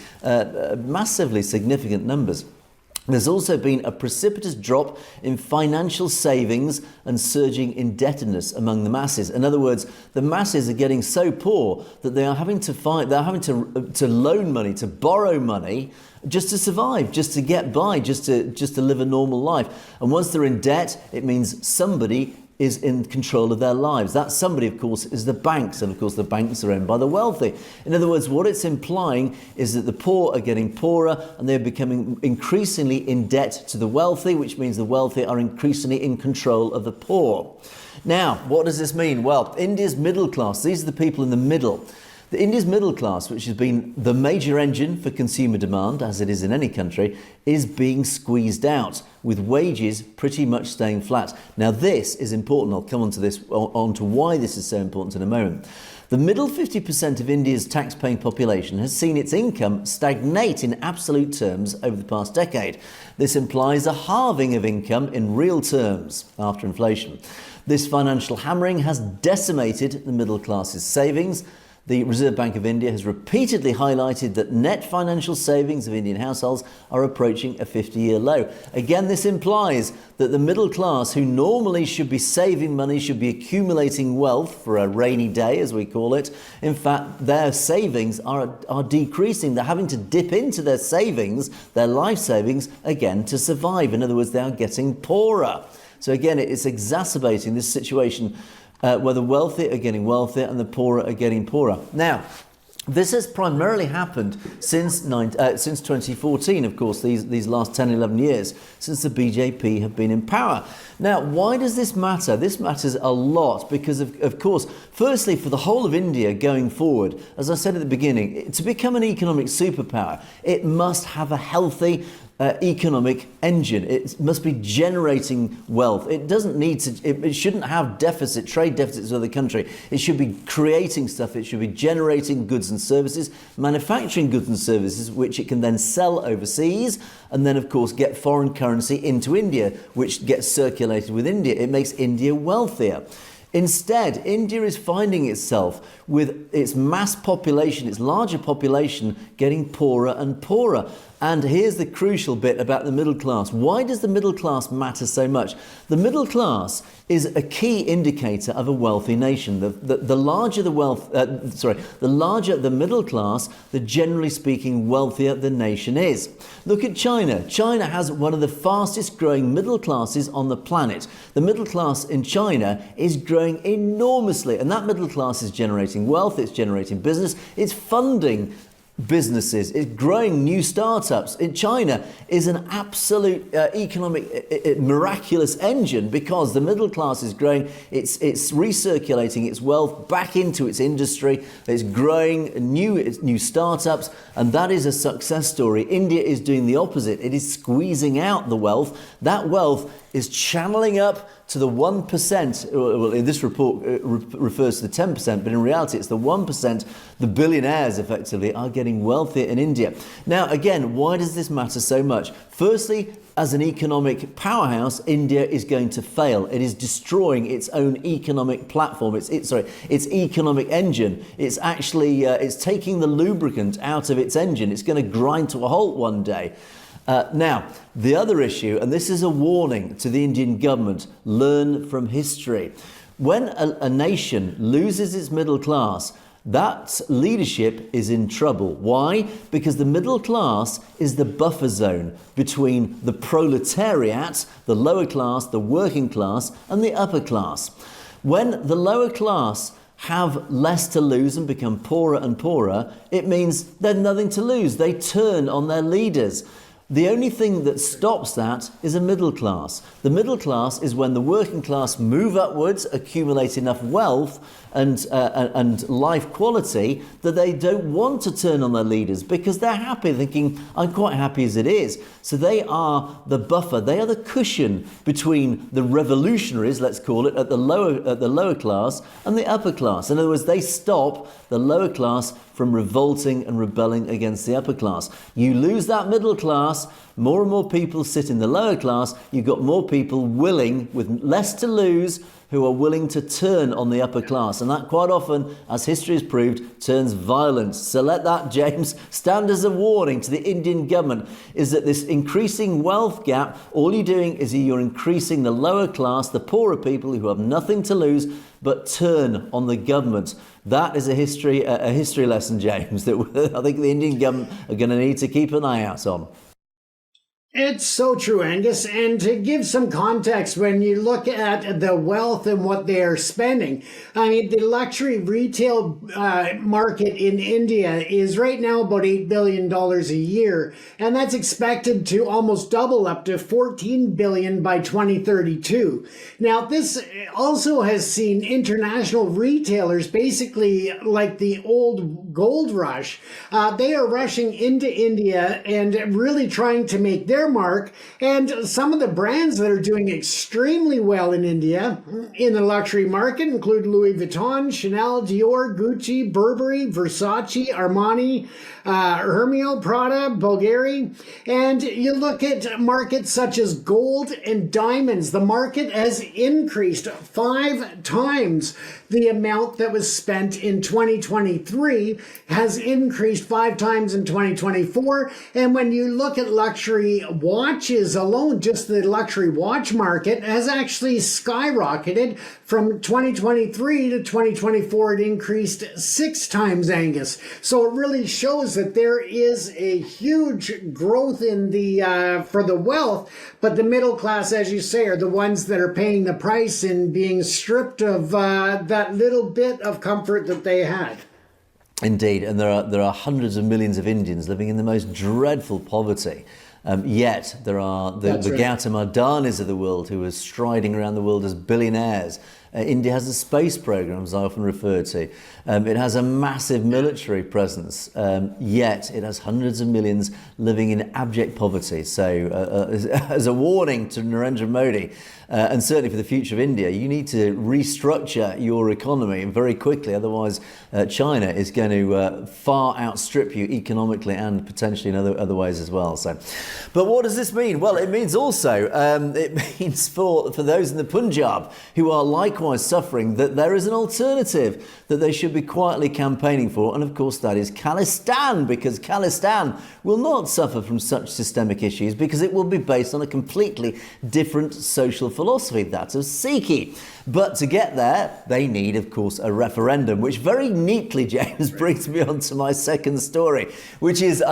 significant numbers. There's also been a precipitous drop in financial savings and surging indebtedness among the masses. In other words, the masses are getting so poor that they are having to loan money, to borrow money, just to survive, just to get by, just to live a normal life. And once they're in debt, it means somebody is in control of their lives. That somebody, of course, is the banks. And of course, the banks are owned by the wealthy. In other words, what it's implying is that the poor are getting poorer and they're becoming increasingly in debt to the wealthy, which means the wealthy are increasingly in control of the poor. Now, what does this mean? Well, India's middle class, these are the people in the middle. The India's middle class, which has been the major engine for consumer demand, as it is in any country, is being squeezed out, with wages pretty much staying flat. Now, this is important. I'll come on to why this is so important in a moment. The middle 50% of India's tax-paying population has seen its income stagnate in absolute terms over the past decade. This implies a halving of income in real terms after inflation. This financial hammering has decimated the middle class's savings. The Reserve Bank of India has repeatedly highlighted that net financial savings of Indian households are approaching a 50-year low. Again, this implies that the middle class, who normally should be saving money, should be accumulating wealth for a rainy day, as we call it. In fact, their savings are decreasing. They're having to dip into their savings, their life savings, again, to survive. In other words, they are getting poorer. So again, it's exacerbating this situation where the wealthy are getting wealthier and the poorer are getting poorer. Now, this has primarily happened since 2014, of course, these last 10, 11 years, since the BJP have been in power. Now, why does this matter? This matters a lot because, of course, firstly, for the whole of India going forward, as I said at the beginning, to become an economic superpower, it must have a healthy economic engine. It must be generating wealth. It doesn't need to, it shouldn't have trade deficits with other country. It should be creating stuff. It should be generating goods and services, manufacturing goods and services, which it can then sell overseas, and then, of course, get foreign currency into India, which gets circulated with India. It makes India wealthier. Instead, India is finding itself with its mass population, its larger population, getting poorer and poorer. And here's the crucial bit about the middle class. Why does the middle class matter so much? The middle class is a key indicator of a wealthy nation. The larger the wealth, the larger the middle class, the generally speaking wealthier the nation is. Look at China. China has one of the fastest growing middle classes on the planet. The middle class in China is growing enormously, and that middle class is generating wealth, it's generating business, it's funding businesses, it's growing new startups. In China is an absolute economic miraculous engine because the middle class is growing, it's recirculating its wealth back into its industry, it's growing new startups, and that is a success story. India is doing the opposite. It is squeezing out the wealth. That wealth is channeling up to the 1%, well, in this report refers to the 10%, but in reality it's the 1%, the billionaires effectively are getting wealthier in India. Now, again, why does this matter so much? Firstly, as an economic powerhouse, India is going to fail. It is destroying its own economic platform, its economic engine. It's actually, it's taking the lubricant out of its engine. It's going to grind to a halt one day. Now, the other issue, and this is a warning to the Indian government, learn from history. When a nation loses its middle class, that leadership is in trouble. Why? Because the middle class is the buffer zone between the proletariat, the lower class, the working class, and the upper class. When the lower class have less to lose and become poorer and poorer, it means they've nothing to lose. They turn on their leaders. The only thing that stops that is a middle class. The middle class is when the working class move upwards, accumulate enough wealth and life quality that they don't want to turn on their leaders because they're happy, thinking, I'm quite happy as it is. So they are the buffer, they are the cushion between the revolutionaries, let's call it, at the lower class and the upper class. In other words, they stop the lower class from revolting and rebelling against the upper class. You lose that middle class, more and more people sit in the lower class, you've got more people willing, with less to lose, who are willing to turn on the upper class. And that quite often, as history has proved, turns violent. So let that, James, stand as a warning to the Indian government, is that this increasing wealth gap, all you're doing is you're increasing the lower class, the poorer people who have nothing to lose, but turn on the government. That is a history lesson, James, that I think the Indian government are going to need to keep an eye out on. It's so true, Angus. And to give some context, when you look at the wealth and what they are spending, I mean, the luxury retail market in India is right now about $8 billion a year. And that's expected to almost double up to $14 billion by 2032. Now, this also has seen international retailers, basically like the old gold rush, they are rushing into India and really trying to make their mark. And some of the brands that are doing extremely well in India in the luxury market include Louis Vuitton, Chanel, Dior, Gucci, Burberry, Versace, Armani, Hermès, Prada, Bulgari. And you look at markets such as gold and diamonds, the market has increased 5 times. The amount that was spent in 2023 has increased 5 times in 2024. And when you look at luxury watches alone, just the luxury watch market has actually skyrocketed from 2023 to 2024. It increased 6 times, Angus. So it really shows that there is a huge growth in the for the wealth, but the middle class, as you say, are the ones that are paying the price and being stripped of that little bit of comfort that they had. Indeed, and there are hundreds of millions of Indians living in the most dreadful poverty. Yet there are the Gautam Adanis of the world who are striding around the world as billionaires. India has a space program, as I often refer to. It has a massive military presence, yet it has hundreds of millions living in abject poverty. So as a warning to Narendra Modi, and certainly for the future of India, you need to restructure your economy very quickly. Otherwise, China is going to far outstrip you economically and potentially in other ways as well. So But what does this mean? Well, it means also, it means for those in the Punjab who are likewise suffering that there is an alternative that they should be quietly campaigning for. And of course, that is Khalistan, because Khalistan will not suffer from such systemic issues because it will be based on a completely different social philosophy, that of Sikhi. But to get there, they need, of course, a referendum, which very neatly, James, brings me on to my second story, which is,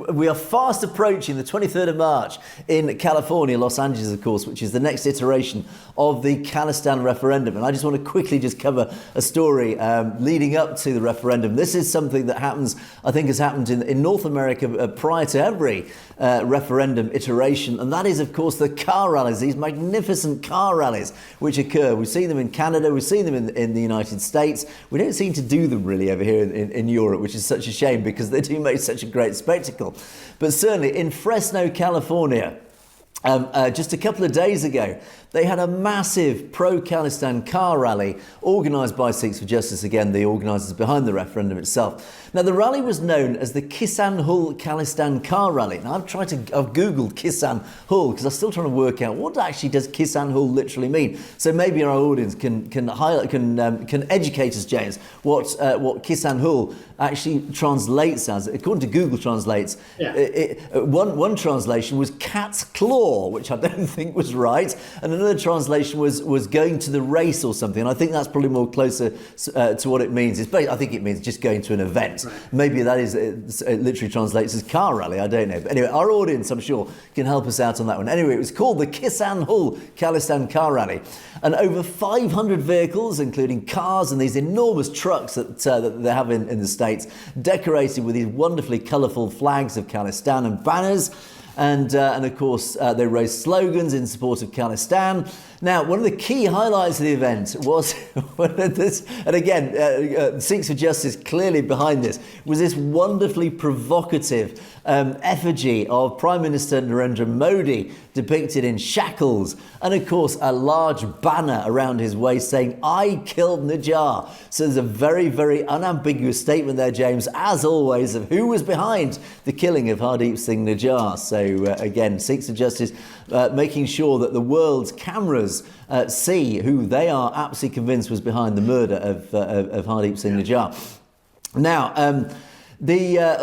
we are fast approaching the 23rd of March in California, Los Angeles, of course, which is the next iteration of the Khalistan referendum. And I just want to quickly just cover a story leading up to the referendum. This is something that happens, I think has happened in North America prior to every referendum iteration. And that is, of course, the car rallies, these magnificent car rallies which occur. We've seen them in Canada, we've seen them in the United States. We don't seem to do them really over here in Europe, which is such a shame because they do make such a great spectacle. But certainly in Fresno, California, just a couple of days ago, they had a massive pro-Khalistan car rally organised by Sikhs for Justice, again, the organisers behind the referendum itself. Now, the rally was known as the Kisan Hul Khalistan car rally. Now, I've Googled Kisan Hul because I'm still trying to work out what actually does Kisan Hul literally mean. So maybe our audience can educate us, James, what Kisan Hul actually translates as. According to Google Translates, one translation was cat's claw, which I don't think was right, and another translation was going to the race or something. And I think that's probably more closer to what it means. I think it means just going to an event. Right. Maybe that is, it literally translates as car rally, I don't know. But anyway, our audience, I'm sure, can help us out on that one. Anyway, it was called the Kisan Hul Khalistan car rally. And over 500 vehicles, including cars and these enormous trucks that they have in the States, decorated with these wonderfully colourful flags of Khalistan and banners. And of course, they raised slogans in support of Khalistan. Now, one of the key highlights of the event was, and again, Sikhs for Justice clearly behind this, was this wonderfully provocative effigy of Prime Minister Narendra Modi depicted in shackles, and of course a large banner around his waist saying, "I killed Najjar." So there's a very, very unambiguous statement there, James, as always, of who was behind the killing of Hardeep Singh Najjar. So again, Sikhs for Justice making sure that the world's cameras see who they are absolutely convinced was behind the murder of Hardeep Singh Najjar. Now,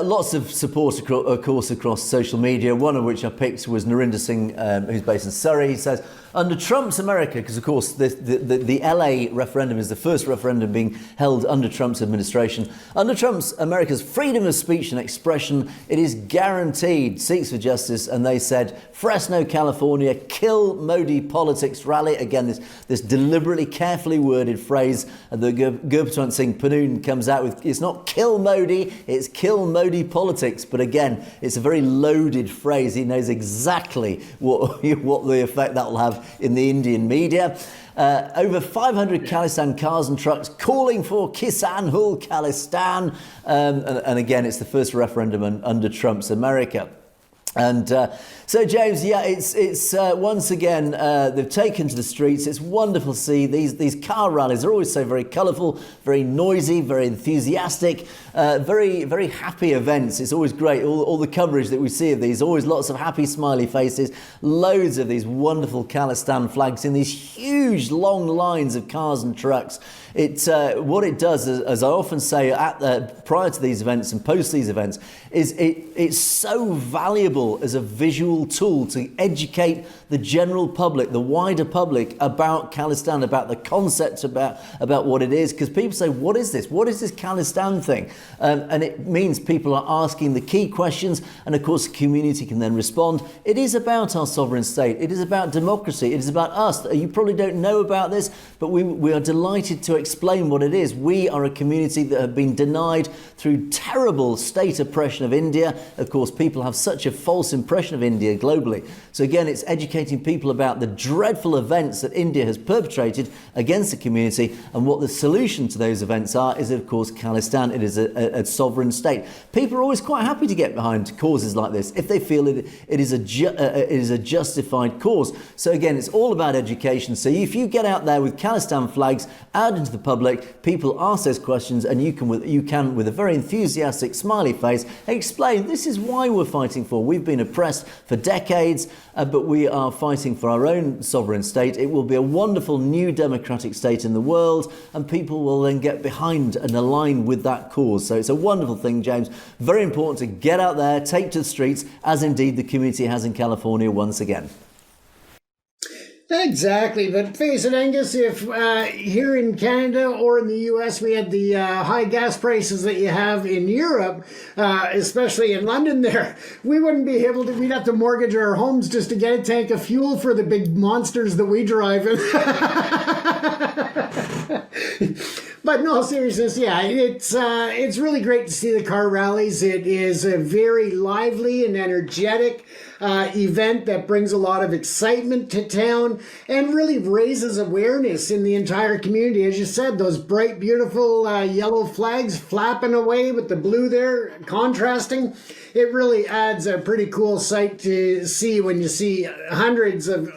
lots of support, of course, across social media, one of which I picked was Narinder Singh, who's based in Surrey. He says, under Trump's America, because of course the LA referendum is the first referendum being held under Trump's administration. Under Trump's America's freedom of speech and expression, it is guaranteed. Sikhs for Justice, and they said, Fresno, California, kill Modi politics rally. Again, this deliberately, carefully worded phrase that Gurpatwant Singh Pannu comes out with. It's not kill Modi, it's kill Modi politics. But again, it's a very loaded phrase. He knows exactly what the effect that will have in the Indian media. Over 500 Khalistan cars and trucks calling for Kisan Hul Khalistan. And again, it's the first referendum under Trump's America. And so, James, yeah, it's once again, they've taken to the streets. It's wonderful to see these car rallies are always so very colourful, very noisy, very enthusiastic, very, very happy events. It's always great. All the coverage that we see of these, always lots of happy, smiley faces, loads of these wonderful Khalistan flags in these huge, long lines of cars and trucks. What it does, as I often say prior to these events and post these events, is it's so valuable as a visual tool to educate the general public, the wider public, about Khalistan, about the concept, about what it is. Because people say, what is this? What is this Khalistan thing? And it means people are asking the key questions, and of course the community can then respond. It is about our sovereign state. It is about democracy. It is about us. You probably don't know about this, but we are delighted to explain what it is. We are a community that have been denied through terrible state oppression of India. Of course, people have such a false impression of India globally. So again, it's educating people about the dreadful events that India has perpetrated against the community, and what the solution to those events are is, of course, Khalistan. It is a a sovereign state. People are always quite happy to get behind causes like this if they feel it is a justified cause. So again, it's all about education. So if you get out there with Khalistan flags out into the public, people ask those questions, and you can with a very enthusiastic smiley face explain this is why we're fighting for. We've been oppressed for decades, but we are fighting for our own sovereign state. It will be a wonderful new democratic state in the world, and people will then get behind and align with that cause. So it's a wonderful thing, James. Very important to get out there, take to the streets, as indeed the community has in California once again. Exactly, but face it, Angus, if here in Canada or in the US we had the high gas prices that you have in Europe, especially in London there, we wouldn't be able to, we'd have to mortgage our homes just to get a tank of fuel for the big monsters that we drive in. But no, seriousness, yeah, it's really great to see the car rallies. It is a very lively and energetic event that brings a lot of excitement to town and really raises awareness in the entire community. As you said, those bright, beautiful yellow flags flapping away with the blue there, contrasting. It really adds a pretty cool sight to see when you see hundreds of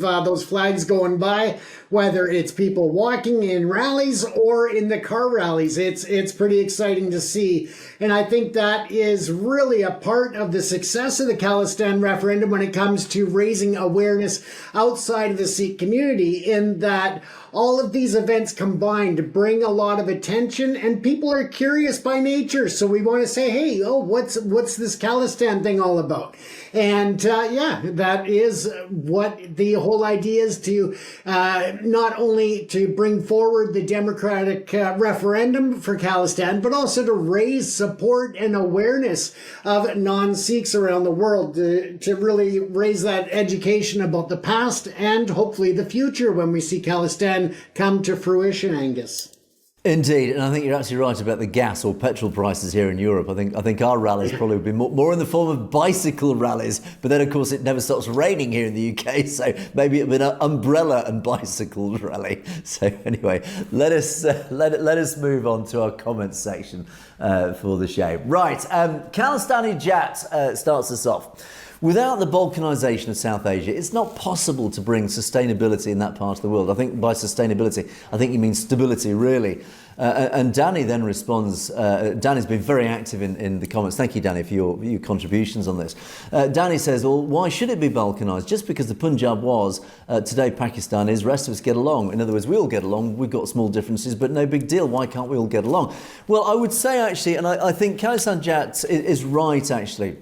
those flags going by, whether it's people walking in rallies or in the car rallies. It's pretty exciting to see. And I think that is really a part of the success of the Khalistan referendum when it comes to raising awareness outside of the Sikh community, in that all of these events combined bring a lot of attention, and people are curious by nature. So we want to say, hey, what's this Khalistan thing all about? And yeah, that is what the whole idea is, to not only to bring forward the democratic referendum for Khalistan, but also to raise support and awareness of non-Sikhs around the world, to really raise that education about the past and hopefully the future when we see Khalistan come to fruition, Angus. Indeed, and I think you're absolutely right about the gas or petrol prices here in Europe. I think our rallies probably would be more in the form of bicycle rallies, but then of course it never stops raining here in the UK, so maybe it'll be an umbrella and bicycle rally. So anyway, let us move on to our comments section for the show. Right, Khalistani Jat starts us off. Without the balkanisation of South Asia, it's not possible to bring sustainability in that part of the world. I think by sustainability, I think you mean stability, really. And Danny then responds. Danny's been very active in the comments. Thank you, Danny, for your contributions on this. Danny says, well, why should it be balkanised? Just because the Punjab was, today Pakistan is, rest of us get along. In other words, we all get along. We've got small differences, but no big deal. Why can't we all get along? Well, I would say, actually, and I think Khalistan Jat is right, actually,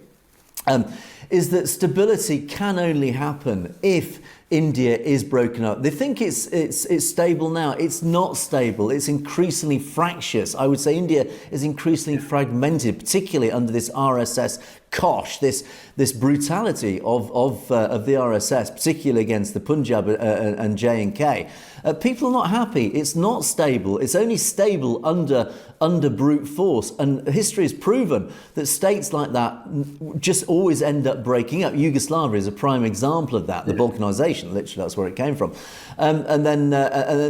is that stability can only happen if India is broken up. They think it's stable now. It's not stable. It's increasingly fractious. I would say India is increasingly fragmented, particularly under this RSS kosh, this brutality of the RSS, particularly against the Punjab and J&K. People are not happy. It's not stable. It's only stable under brute force. And history has proven that states like that just always end up breaking up. Yugoslavia is a prime example of that, the balkanisation, literally that's where it came from. And then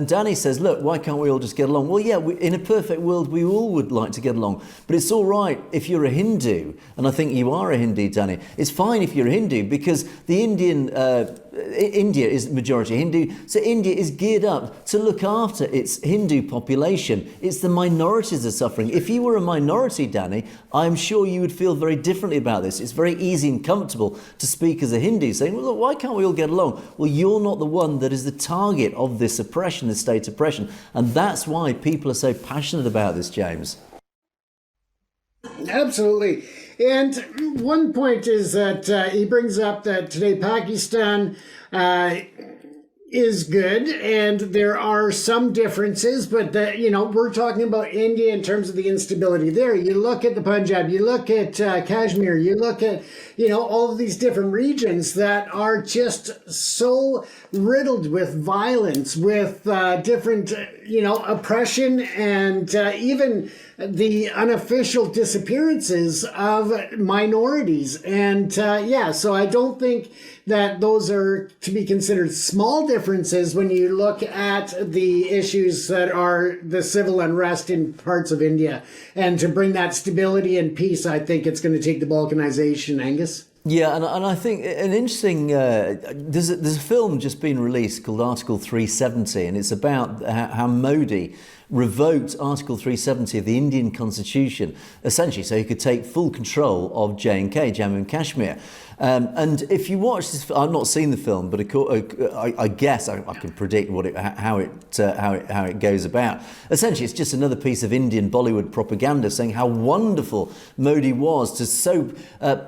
Danny says, look, why can't we all just get along? Well, yeah, in a perfect world, we all would like to get along. But it's all right if you're a Hindu, and I think you are a Hindu, Danny. It's fine if you're a Hindu, because the India is majority Hindu, so India is geared up to look after its Hindu population. It's the minorities that are suffering. If you were a minority, Danny, I'm sure you would feel very differently about this. It's very easy and comfortable to speak as a Hindu, saying, well, look, why can't we all get along? Well, you're not the one that is the target of this oppression, this state oppression, and that's why people are so passionate about this, James. Absolutely. And one point is that he brings up that today Pakistan is good, and there are some differences, but we're talking about India in terms of the instability there. You look at the Punjab, you look at Kashmir, you look at all of these different regions that are just so riddled with violence, with different oppression, and even the unofficial disappearances of minorities. And so I don't think that those are to be considered small differences when you look at the issues that are the civil unrest in parts of India. And to bring that stability and peace, I think it's going to take the balkanization, Angus. Yeah, and I think an interesting, there's a film just been released called Article 370, and it's about how Modi revoked Article 370 of the Indian Constitution, essentially so he could take full control of J&K, Jammu and Kashmir. And if you watch this, I've not seen the film, but I guess I can predict how it goes about. Essentially, it's just another piece of Indian Bollywood propaganda saying how wonderful Modi was to so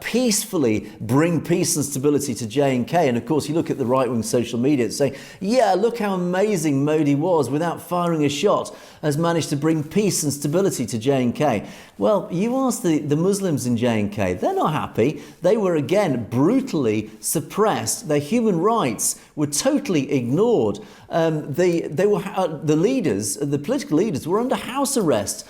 peacefully bring peace and stability to J&K. And of course, you look at the right-wing social media, it's saying, yeah, look how amazing Modi was, without firing a shot, has managed to bring peace and stability to J&K. Well, you ask the Muslims in J&K, they're not happy. They were, again, brutally suppressed. Their human rights were totally ignored. The leaders, the political leaders, were under house arrest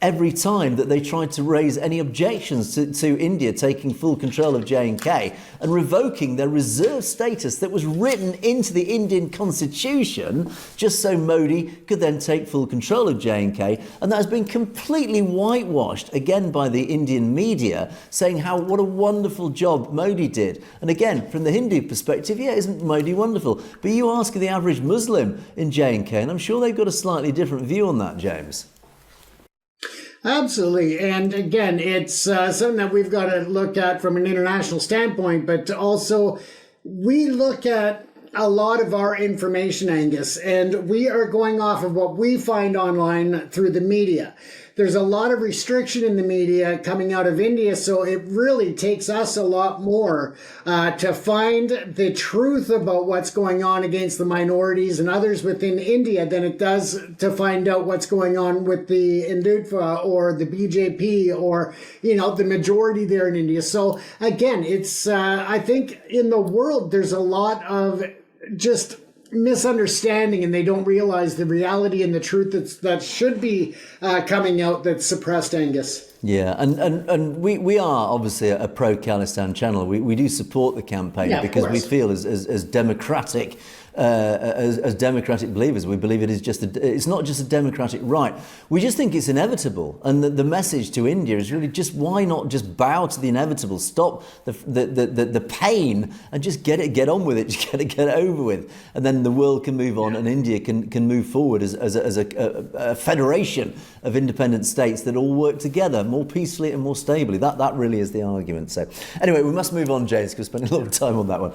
every time that they tried to raise any objections to India taking full control of J&K and revoking their reserve status that was written into the Indian constitution just so Modi could then take full control of J&K. And that has been completely whitewashed again by the Indian media, saying what a wonderful job Modi did. And again, from the Hindu perspective, yeah, isn't Modi wonderful? But you ask the average Muslim in J&K, and I'm sure they've got a slightly different view on that, James. Absolutely. And again, it's something that we've got to look at from an international standpoint, but also we look at a lot of our information, Angus, and we are going off of what we find online through the media. There's a lot of restriction in the media coming out of India, so it really takes us a lot more to find the truth about what's going on against the minorities and others within India than it does to find out what's going on with the Hindutva or the BJP or, the majority there in India. So again, it's, I think in the world, there's a lot of just misunderstanding, and they don't realize the reality and the truth that should be coming out that's suppressed, Angus. Yeah, and we are obviously a pro-Khalistan channel. We do support the campaign because we feel as democratic as democratic believers, we believe it is it's not just a democratic right. We just think it's inevitable, and the message to India is really just why not just bow to the inevitable, stop the pain, and just get on with it, just get it over with, and then the world can move on, and India can move forward as a federation of independent states that all work together more peacefully and more stably. That really is the argument. So anyway, we must move on, James, because we're spending a lot of time on that one.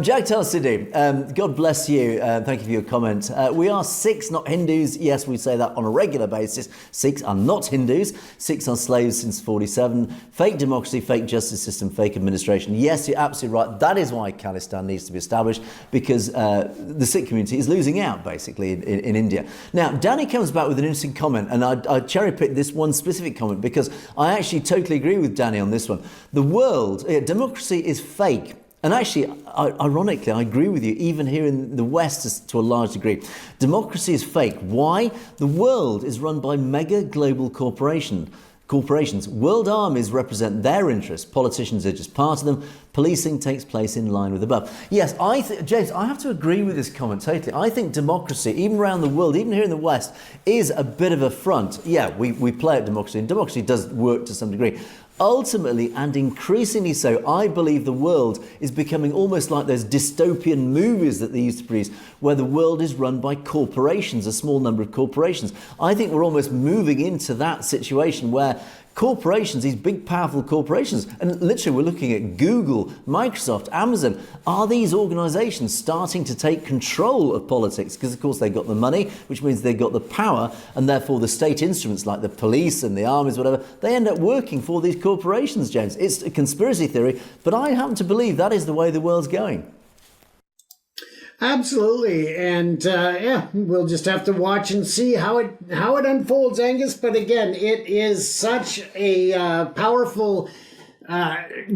Jagtal Sidhu, God bless you. Thank you for your comment. We are Sikhs, not Hindus. Yes, we say that on a regular basis. Sikhs are not Hindus. Sikhs are slaves since 47. Fake democracy, fake justice system, fake administration. Yes, you're absolutely right. That is why Khalistan needs to be established, because the Sikh community is losing out, basically, in India. Now, Danny comes back with an interesting comment, and I cherry-picked this one specific comment because I actually totally agree with Danny on this one. The world, democracy is fake. And actually, ironically, I agree with you, even here in the West to a large degree. Democracy is fake. Why? The world is run by mega global corporations. World armies represent their interests. Politicians are just part of them. Policing takes place in line with above. Yes, James, I have to agree with this comment totally. I think democracy, even around the world, even here in the West, is a bit of a front. Yeah, we play at democracy, and democracy does work to some degree. Ultimately, and increasingly so, I believe the world is becoming almost like those dystopian movies that they used to produce, where the world is run by corporations, a small number of corporations. I think we're almost moving into that situation where corporations, these big powerful corporations, and literally we're looking at Google, Microsoft, Amazon, are these organizations starting to take control of politics? Because of course they've got the money, which means they've got the power, and therefore the state instruments like the police and the armies, whatever, they end up working for these corporations, James. It's a conspiracy theory, but I happen to believe that is the way the world's going. Absolutely, and we'll just have to watch and see how it unfolds, Angus. But again, it is such a powerful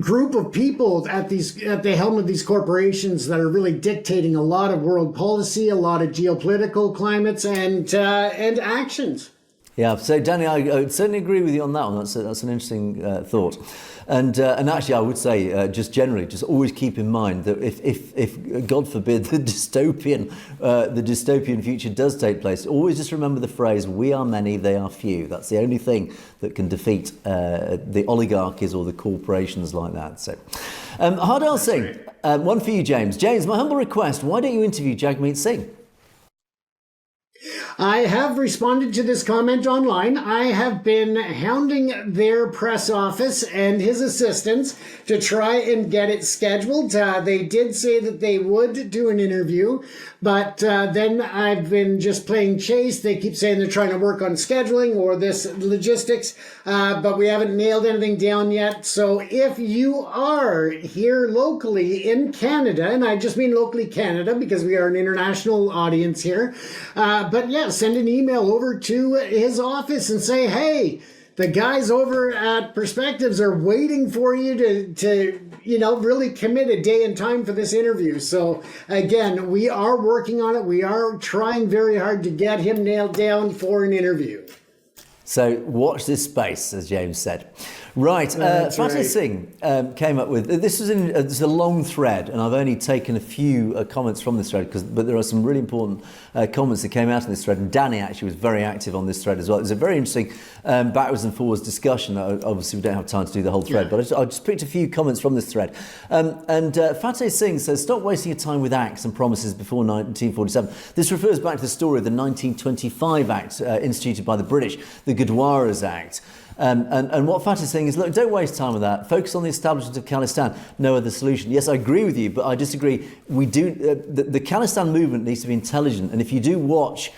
group of people at the helm of these corporations that are really dictating a lot of world policy, a lot of geopolitical climates, and actions. Yeah, so Danny, I would certainly agree with you on that one. That's an interesting thought, and actually, I would say just generally, just always keep in mind that if God forbid the dystopian future does take place, always just remember the phrase "We are many, they are few." That's the only thing that can defeat the oligarchies or the corporations like that. So, Hardal Singh, one for you, James. James, my humble request: why don't you interview Jagmeet Singh? I have responded to this comment online. I have been hounding their press office and his assistants to try and get it scheduled. They did say that they would do an interview, but then I've been just playing chase. They keep saying they're trying to work on scheduling or this logistics, but we haven't nailed anything down yet. So if you are here locally in Canada, and I just mean locally Canada because we are an international audience here, but yeah, send an email over to his office and say, hey, the guys over at Perspectives are waiting for you to really commit a day and time for this interview. So again, we are working on it. We are trying very hard to get him nailed down for an interview. So watch this space, as James said. Right, Fateh Singh came up with, this is a long thread, and I've only taken a few comments from this thread, but there are some really important comments that came out in this thread, and Danny actually was very active on this thread as well. It was a very interesting backwards and forwards discussion. Obviously, we don't have time to do the whole thread, but I just picked a few comments from this thread. And Fateh Singh says, stop wasting your time with acts and promises before 1947. This refers back to the story of the 1925 Act instituted by the British, the Gurdwaras Act. And what Fateh is saying is, look, don't waste time with that. Focus on the establishment of Khalistan. No other solution. Yes, I agree with you, but I disagree. We do. The Khalistan movement needs to be intelligent, and if you do watch.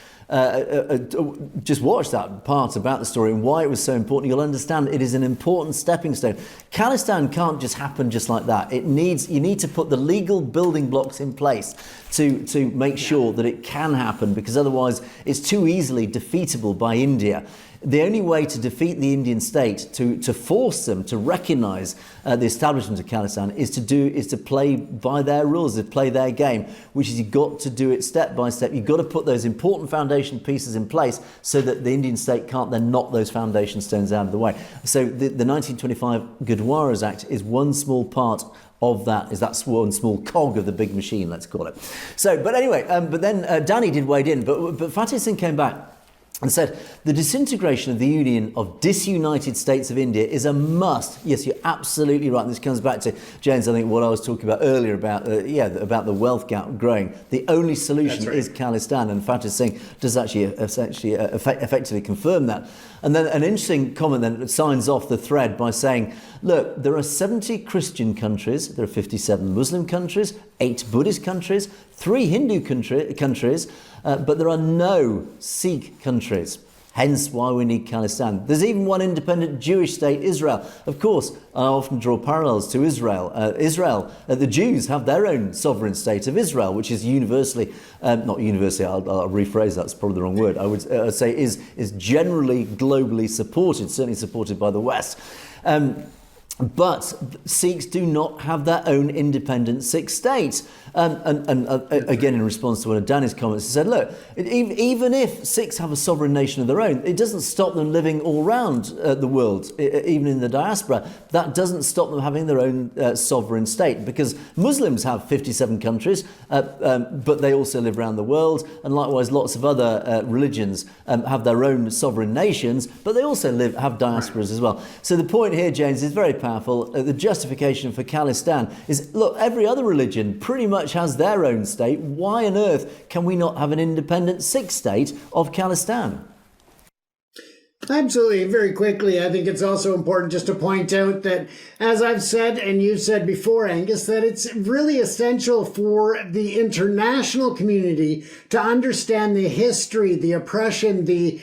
Just watch that part about the story and why it was so important. You'll understand it is an important stepping stone. Khalistan can't just happen just like that. You need to put the legal building blocks in place to make sure that it can happen, because otherwise it's too easily defeatable by India. The only way to defeat the Indian state, to force them to recognise the establishment of Khalistan, is to play by their rules, to play their game, which is you've got to do it step by step. You've got to put those important foundation pieces in place so that the Indian state can't then knock those foundation stones out of the way. So the 1925 Gurdwaras Act is one small part of that, is that one small cog of the big machine, let's call it. So, but anyway, but then Danny did wade in, but Fateh Singh came back and said, the disintegration of the Union of Disunited States of India is a must. Yes, you're absolutely right. And this comes back to, James, I think what I was talking about earlier about the wealth gap growing. The only solution is Khalistan, and Fateh Singh does actually effectively confirm that. And then an interesting comment then signs off the thread by saying, look, there are 70 Christian countries, there are 57 Muslim countries, 8 Buddhist countries, 3 Hindu countries, but there are no Sikh countries. Hence why we need Khalistan. There's even one independent Jewish state, Israel. Of course, I often draw parallels to Israel. The Jews have their own sovereign state of Israel, which is universally, not universally, I'll rephrase that, it's probably the wrong word. I would say is generally globally supported, certainly supported by the West. But Sikhs do not have their own independent Sikh state. And again, in response to one of Danny's comments, he said, look, even if Sikhs have a sovereign nation of their own, it doesn't stop them living all around the world, even in the diaspora. That doesn't stop them having their own sovereign state, because Muslims have 57 countries, but they also live around the world. And likewise, lots of other religions have their own sovereign nations, but they also have diasporas as well. So the point here, James, is very powerful. The justification for Khalistan is, look, every other religion pretty much has their own state. Why on earth can we not have an independent Sikh state of Khalistan? Absolutely. Very quickly, I think it's also important just to point out that, as I've said, and you've said before, Angus, that it's really essential for the international community to understand the history, the oppression, the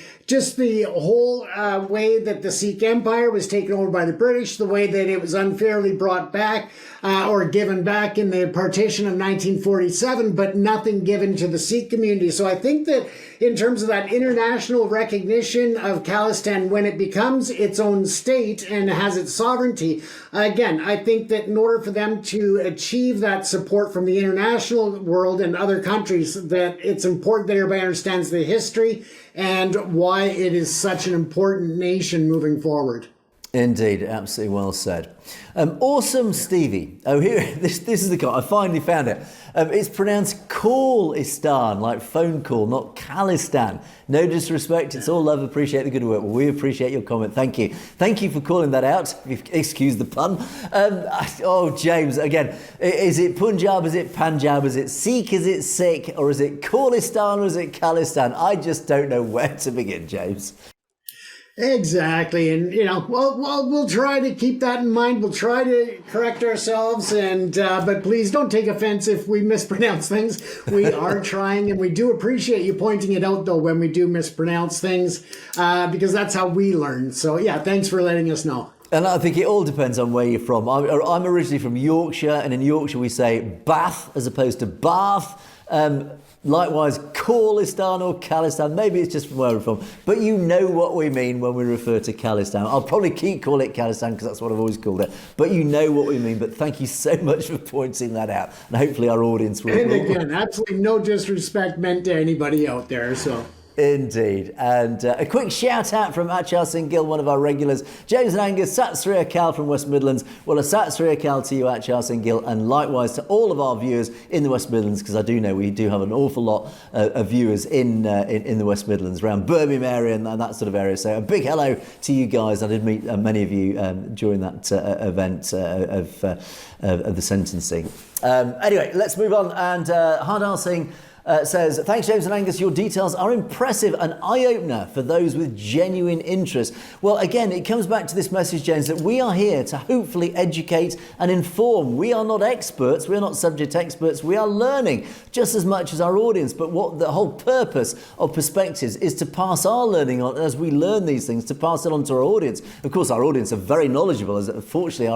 whole way that the Sikh Empire was taken over by the British, the way that it was unfairly brought back or given back in the partition of 1947, but nothing given to the Sikh community. So I think that in terms of that international recognition of Khalistan, when it becomes its own state and has its sovereignty, again, I think that in order for them to achieve that support from the international world and other countries, that it's important that everybody understands the history and why it is such an important nation moving forward. Indeed, absolutely well said. Awesome Stevie. Oh, here, this is the guy. I finally found it. It's pronounced Khalistan, like phone call, not Khalistan. No disrespect. It's all love. Appreciate the good work. Well, we appreciate your comment. Thank you. Thank you for calling that out. Excuse the pun. Oh, James, again, is it Punjab? Is it Panjab? Is it Sikh? Is it Sikh? Or is it Khalistan? Or is it Khalistan? I just don't know where to begin, James. Exactly, and we'll try to keep that in mind. We'll try to correct ourselves, and but please don't take offense if we mispronounce things. We are trying, and we do appreciate you pointing it out, though, when we do mispronounce things, because that's how we learn. So yeah, thanks for letting us know. And I think it all depends on where you're from. I'm originally from Yorkshire, and in Yorkshire we say Bath as opposed to Bath. Likewise, Khalistan or Khalistan, maybe it's just from where we're from, but you know what we mean when we refer to Khalistan. I'll probably keep calling it Khalistan because that's what I've always called it, but you know what we mean. But thank you so much for pointing that out, and hopefully our audience will. And again, absolutely no disrespect meant to anybody out there, so... Indeed. And a quick shout out from Achar Singh Gill, one of our regulars. James and Angus, Sat Sri Akal from West Midlands. Well, a Sat Sri Akal to you, Achar Singh Gill, and likewise to all of our viewers in the West Midlands, because I do know we do have an awful lot of viewers in the West Midlands, around Birmingham area and that sort of area. So a big hello to you guys. I did meet many of you during that event of the sentencing. Anyway, let's move on. And Hardar Singh says, thanks James and Angus, your details are impressive, an eye-opener for those with genuine interest. Well, again, it comes back to this message, James, that we are here to hopefully educate and inform. We are not experts, we are not subject experts, we are learning just as much as our audience, but what the whole purpose of Perspectives is to pass our learning on as we learn these things, to pass it on to our audience. Of course, our audience are very knowledgeable, as fortunately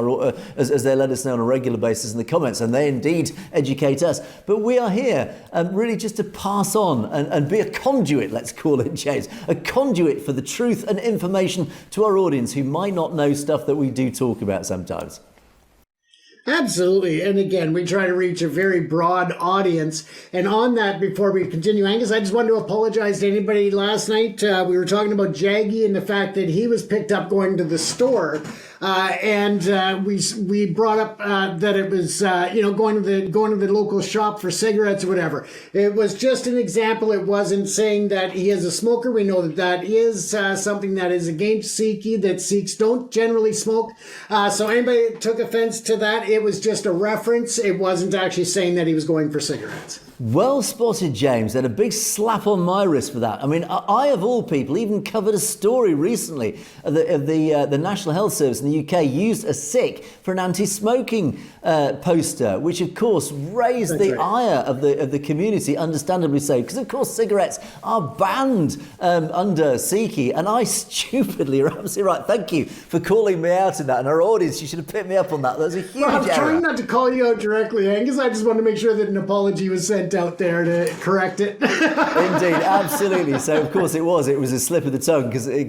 as they let us know on a regular basis in the comments, and they indeed educate us. But we are here really just to pass on and be a conduit, let's call it, James, a conduit for the truth and information to our audience who might not know stuff that we do talk about sometimes. Absolutely. And again, we try to reach a very broad audience. And on that, before we continue, Angus, I just wanted to apologize to anybody last night. We were talking about Jaggy and the fact that he was picked up going to the store. We brought up that it was going to the local shop for cigarettes or whatever. It was just an example. It wasn't saying that he is a smoker. We know that is something that is against Sikhi, that Sikhs don't generally smoke. So anybody that took offense to that, it was just a reference. It wasn't actually saying that he was going for cigarettes. Well spotted, James, and a big slap on my wrist for that. I mean, I of all people even covered a story recently of the National Health Service in the UK used a Sikh for an anti-smoking poster, which of course raised the ire of the community, understandably so, because of course cigarettes are banned under Sikhi, and I stupidly, you're absolutely right, thank you for calling me out in that, and our audience, you should have picked me up on that. That's a huge error. I was trying not to call you out directly, Angus. I just wanted to make sure that an apology was sent out there to correct it. Indeed, absolutely. So of course it was a slip of the tongue because in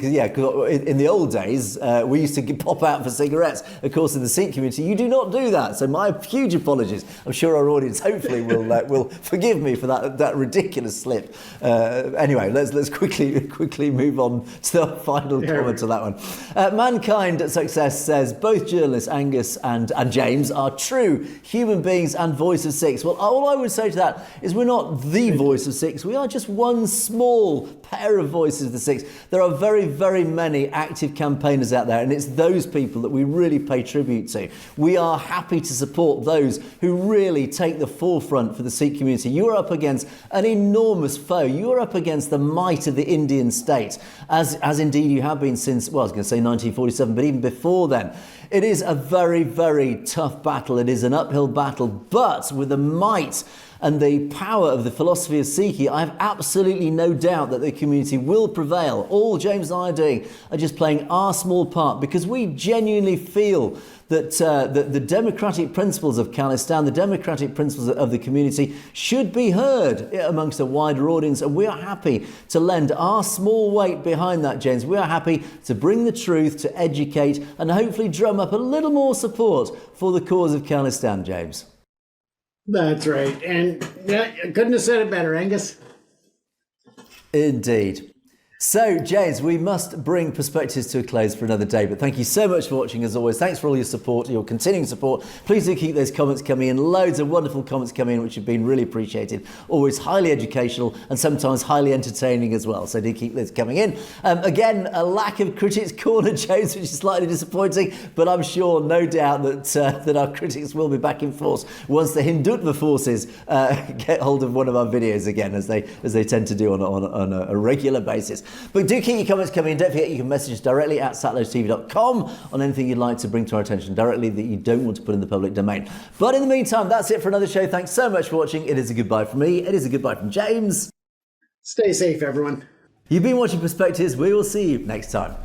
the old days we used to pop out for cigarettes. Of course, in the Sikh community you do not do that. So my huge apologies. I'm sure our audience hopefully will forgive me for that ridiculous slip. Anyway, let's quickly move on to the final comment on that one. Mankind Success says both journalists Angus and James are true human beings and voice of Sikhs. Well, all I would say to that is we're not the voice of Sikhs. We are just one small pair of voices of the Sikhs. There are very, very many active campaigners out there, and it's those people that we really pay tribute to. We are happy to support those who really take the forefront for the Sikh community. You are up against an enormous foe. You are up against the might of the Indian state, as indeed you have been since, well, I was going to say 1947, but even before then. It is a very, very tough battle. It is an uphill battle, but with the might and the power of the philosophy of Sikhi, I have absolutely no doubt that the community will prevail. All James and I are doing are just playing our small part because we genuinely feel that the democratic principles of Khalistan, the democratic principles of the community should be heard amongst a wider audience, and we are happy to lend our small weight behind that, James. We are happy to bring the truth, to educate, and hopefully drum up a little more support for the cause of Khalistan, James. That's right. And yeah, couldn't have said it better, Angus. Indeed. So, James, we must bring Perspectives to a close for another day, but thank you so much for watching as always. Thanks for all your support, your continuing support. Please do keep those comments coming in. Loads of wonderful comments coming in, which have been really appreciated. Always highly educational and sometimes highly entertaining as well. So do keep those coming in. Again, a lack of Critics Corner, James, which is slightly disappointing, but I'm sure, no doubt, that our critics will be back in force once the Hindutva forces get hold of one of our videos again, as they tend to do on a regular basis. But do keep your comments coming in. Don't forget you can message us directly at satlowstv.com on anything you'd like to bring to our attention directly that you don't want to put in the public domain. But in the meantime, that's it for another show. Thanks so much for watching. It is a goodbye from me. It is a goodbye from James. Stay safe, everyone. You've been watching Perspectives. We will see you next time.